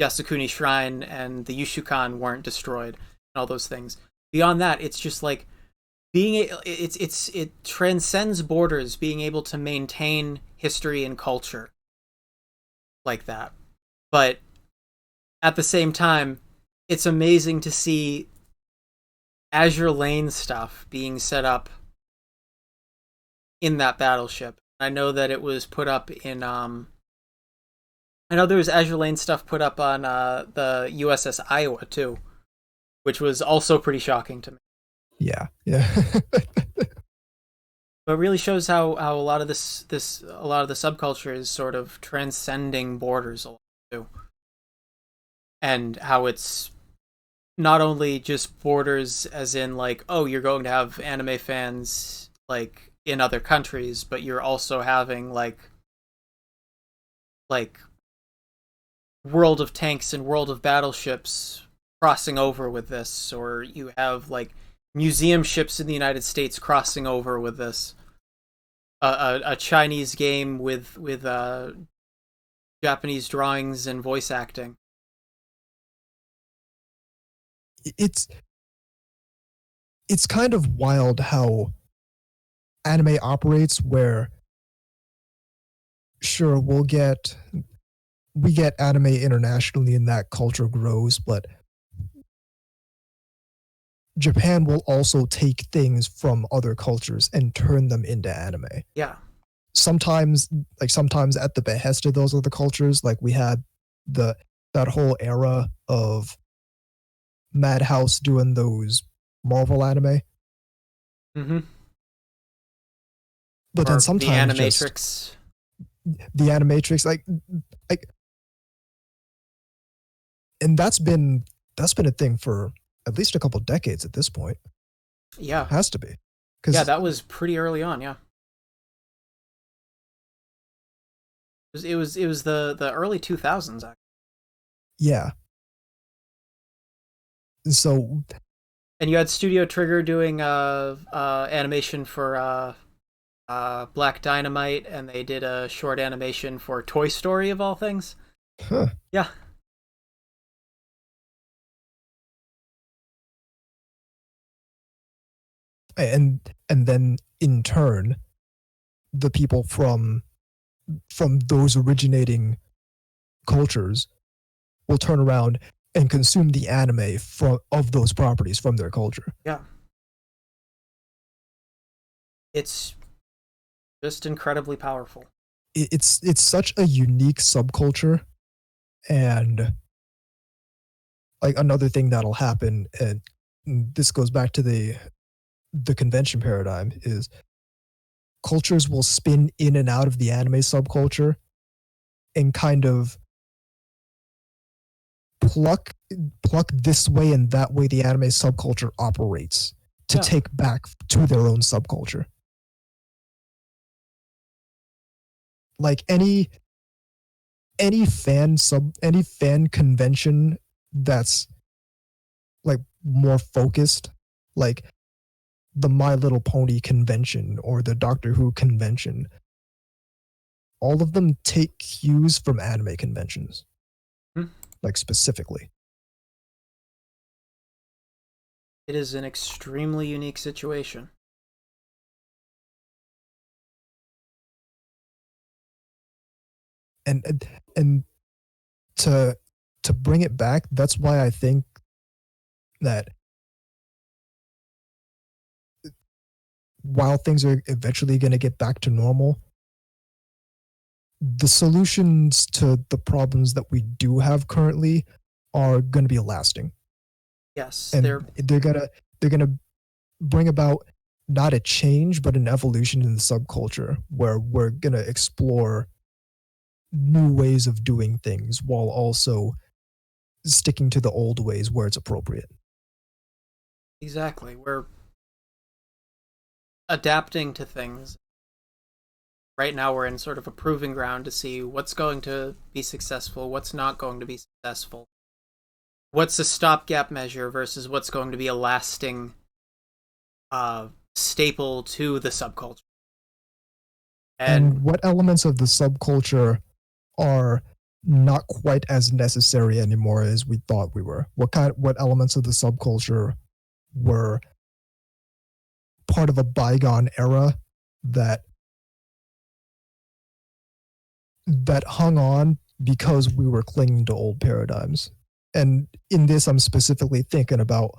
Yasukuni Shrine and the Yushukan weren't destroyed, and all those things. Beyond that, it's just like it transcends borders, being able to maintain history and culture like that. But at the same time, it's amazing to see Azure Lane stuff being set up in that battleship. I know that it was put up in I know there was Azure Lane stuff put up on the USS Iowa too, which was also pretty shocking to me. Yeah, yeah. But it really shows how a lot of a lot of the subculture is sort of transcending borders a lot too, and how it's not only just borders as in like, oh, you're going to have anime fans like in other countries, but you're also having like World of Tanks and World of Battleships crossing over with this, or you have like museum ships in the United States crossing over with this. A Chinese game with Japanese drawings and voice acting. it's it's kind of wild how anime operates, where sure we get anime internationally and that culture grows, but Japan will also take things from other cultures and turn them into anime. Yeah. Sometimes sometimes at the behest of those other cultures, like we had the that whole era of Madhouse doing those Marvel anime. Mm-hmm. but then or the sometimes just Animatrix. the animatrix, like, and that's been a thing for at least a couple decades at this point. Yeah, Has to be, yeah, because that was pretty early on. Yeah, it was the early 2000s. yeah. So And you had Studio Trigger doing animation for Black Dynamite, and they did a short animation for Toy Story of all things. huh. Yeah, And then in turn, the people from those originating cultures will turn around and consume the anime from of those properties from their culture. yeah, it's just incredibly powerful. It's such a unique subculture, and like another thing that'll happen, and this goes back to the convention paradigm, is cultures will spin in and out of the anime subculture and kind of pluck pluck this way and that way the anime subculture operates to Yeah, take back to their own subculture. Like any fan convention that's like more focused, like the My Little Pony convention or the Doctor Who convention, all of them take cues from anime conventions, hmm. like specifically. It is an extremely unique situation. And to to bring it back, that's why I think that while things are eventually going to get back to normal, the solutions to the problems that we do have currently are going to be lasting, Yes, and they're they're gonna bring about not a change but an evolution in the subculture where we're going to explore new ways of doing things while also sticking to the old ways where it's appropriate. exactly, we're adapting to things. Right now, we're in sort of a proving ground to see what's going to be successful, what's not going to be successful, what's a stopgap measure versus what's going to be a lasting staple to the subculture. And And what elements of the subculture are not quite as necessary anymore as we thought we were? What elements of the subculture were part of a bygone era that hung on because we were clinging to old paradigms? And in this, I'm specifically thinking about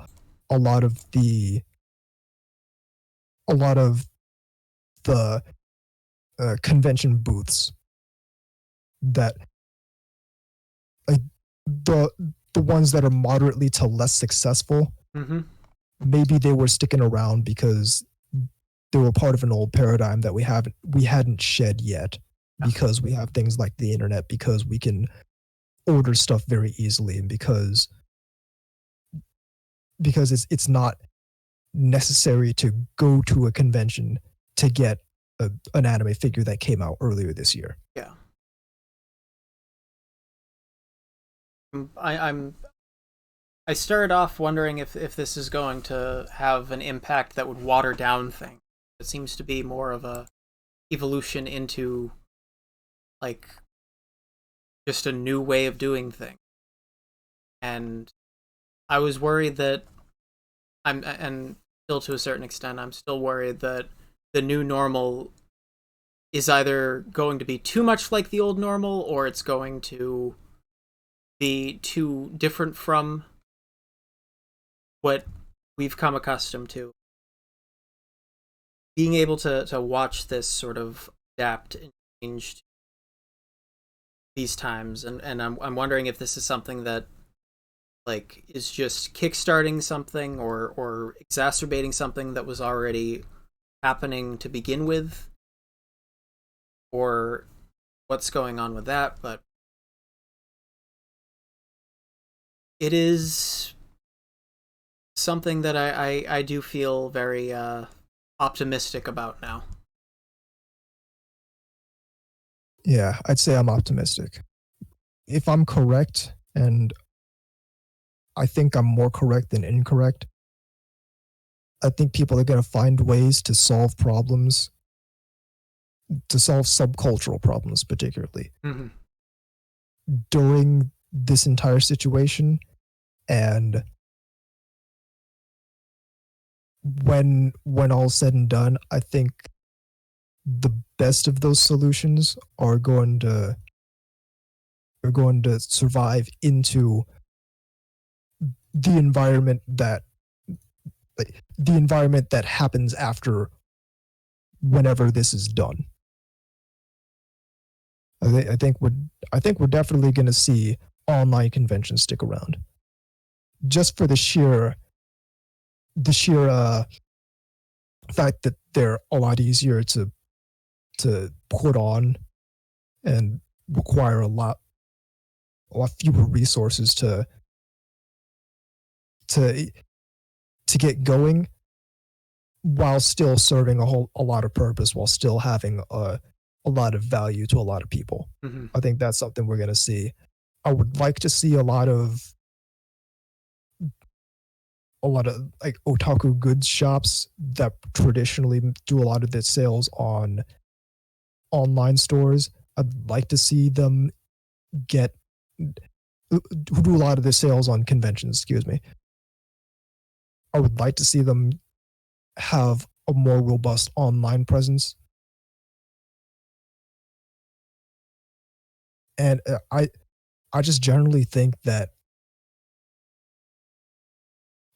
a lot of the a lot of the convention booths that, like, the the ones that are moderately to less successful. mm-hmm. Maybe they were sticking around because they were part of an old paradigm that we hadn't shed yet, because we have things like the internet, because we can order stuff very easily, and because it's not necessary to go to a convention to get an anime figure that came out earlier this year. Yeah, I'm I started off wondering if this is going to have an impact that would water down things. It seems to be more of a evolution into like just a new way of doing things. And I was worried that and still to a certain extent, I'm still worried that the new normal is either going to be too much like the old normal or it's going to be too different from what we've come accustomed to. Being able to watch this sort of adapt and change these times, and I'm wondering if this is something that like is just kickstarting something or exacerbating something that was already happening to begin with, or what's going on with that, but it is something that I do feel very optimistic about now. Yeah, I'd say I'm optimistic. If I'm correct, and I think I'm more correct than incorrect, I think people are going to find ways to solve problems, to solve subcultural problems, particularly Mm-hmm. during this entire situation. And when all's said and done, I think the best of those solutions are going to survive into the environment that the environment that happens after whenever this is done. I think we're definitely going to see online conventions stick around, just for the sheer fact that they're a lot easier to put on and require a lot fewer resources to to get going, while still serving a lot of purpose, while still having a lot of value to a lot of people. Mm-hmm. I think that's something we're going to see. I would like to see a lot of like otaku goods shops that traditionally do a lot of their sales on online stores. I'd like to see them get who do a lot of their sales on conventions, excuse me. I would like to see them have a more robust online presence. And I just generally think that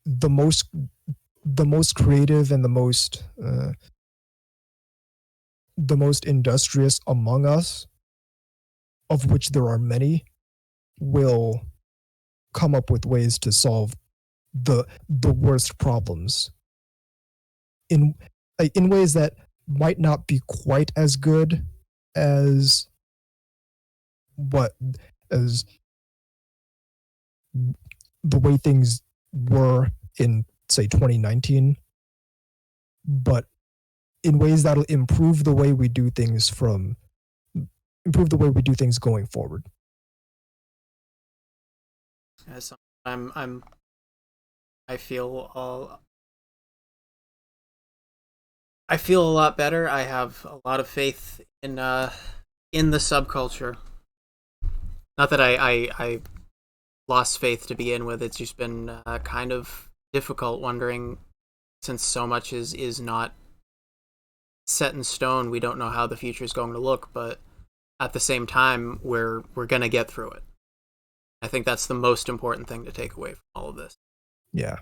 the most the most creative and the most industrious among us, of which there are many, will come up with ways to solve the worst problems in in ways that might not be quite as good as what as the way things were in, say, 2019, but in ways that'll improve the way we do things going forward. As I'm I feel all I feel a lot better. I have a lot of faith in the subculture. Not that I lost faith to begin with. It's just been kind of difficult wondering, since so much is not set in stone. We don't know how the future is going to look, but at the same time, we're gonna get through it. I think that's the most important thing to take away from all of this. Yeah.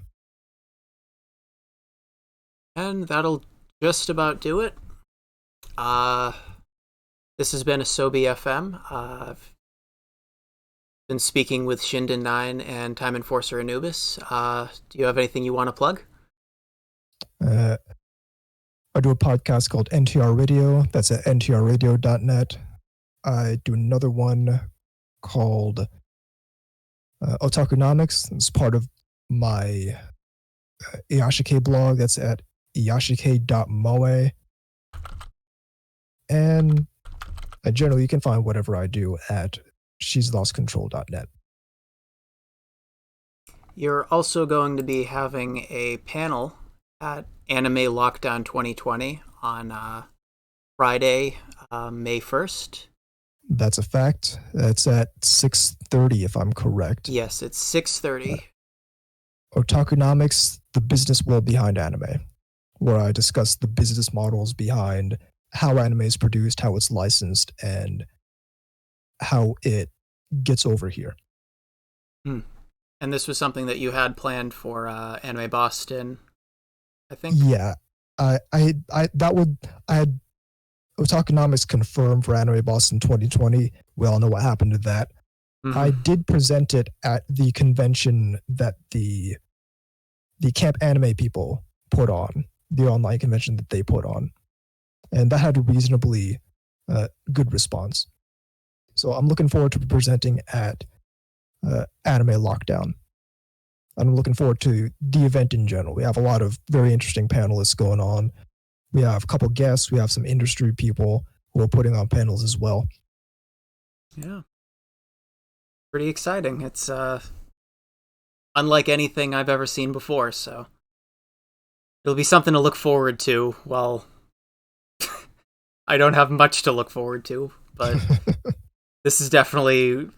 And that'll just about do it. Uh, this has been AsobiFM. I've been speaking with Shinden9 and Time Enforcer Anubis. Do you have anything you want to plug? Uh, I do a podcast called NTR Radio. That's at ntrradio.net. I do another one called Otakunomics. It's part of my Iyashike blog. That's at iyashike.moe. And generally, you can find whatever I do at she'slostcontrol.net. You're also going to be having a panel at Anime Lockdown 2020 on Friday, May 1st. That's a fact. That's at 6:30, if I'm correct. Yes, it's 6:30. Otakunomics, the business world behind anime, where I discuss the business models behind how anime is produced, how it's licensed, and how it gets over here. Hmm. And this was something that you had planned for Anime Boston, I think. Yeah, I had Otakunomics confirmed for Anime Boston 2020. We all know what happened to that. Mm-hmm. I did present it at the convention that the Camp Anime people put on, the online convention that they put on, and that had reasonably good response. So I'm looking forward to presenting at Anime Lockdown. I'm looking forward to the event in general. We have a lot of very interesting panelists going on. We have a couple guests. We have some industry people who are putting on panels as well. Yeah. Pretty exciting. It's unlike anything I've ever seen before, so it'll be something to look forward to. Well, I don't have much to look forward to, but this is definitely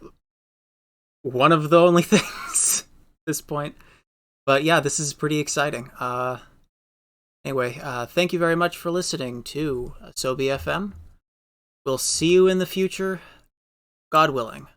one of the only things at this point. But yeah, this is pretty exciting. Anyway, thank you very much for listening to AsobiFM. We'll see you in the future, God willing.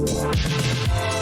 We'll be right back.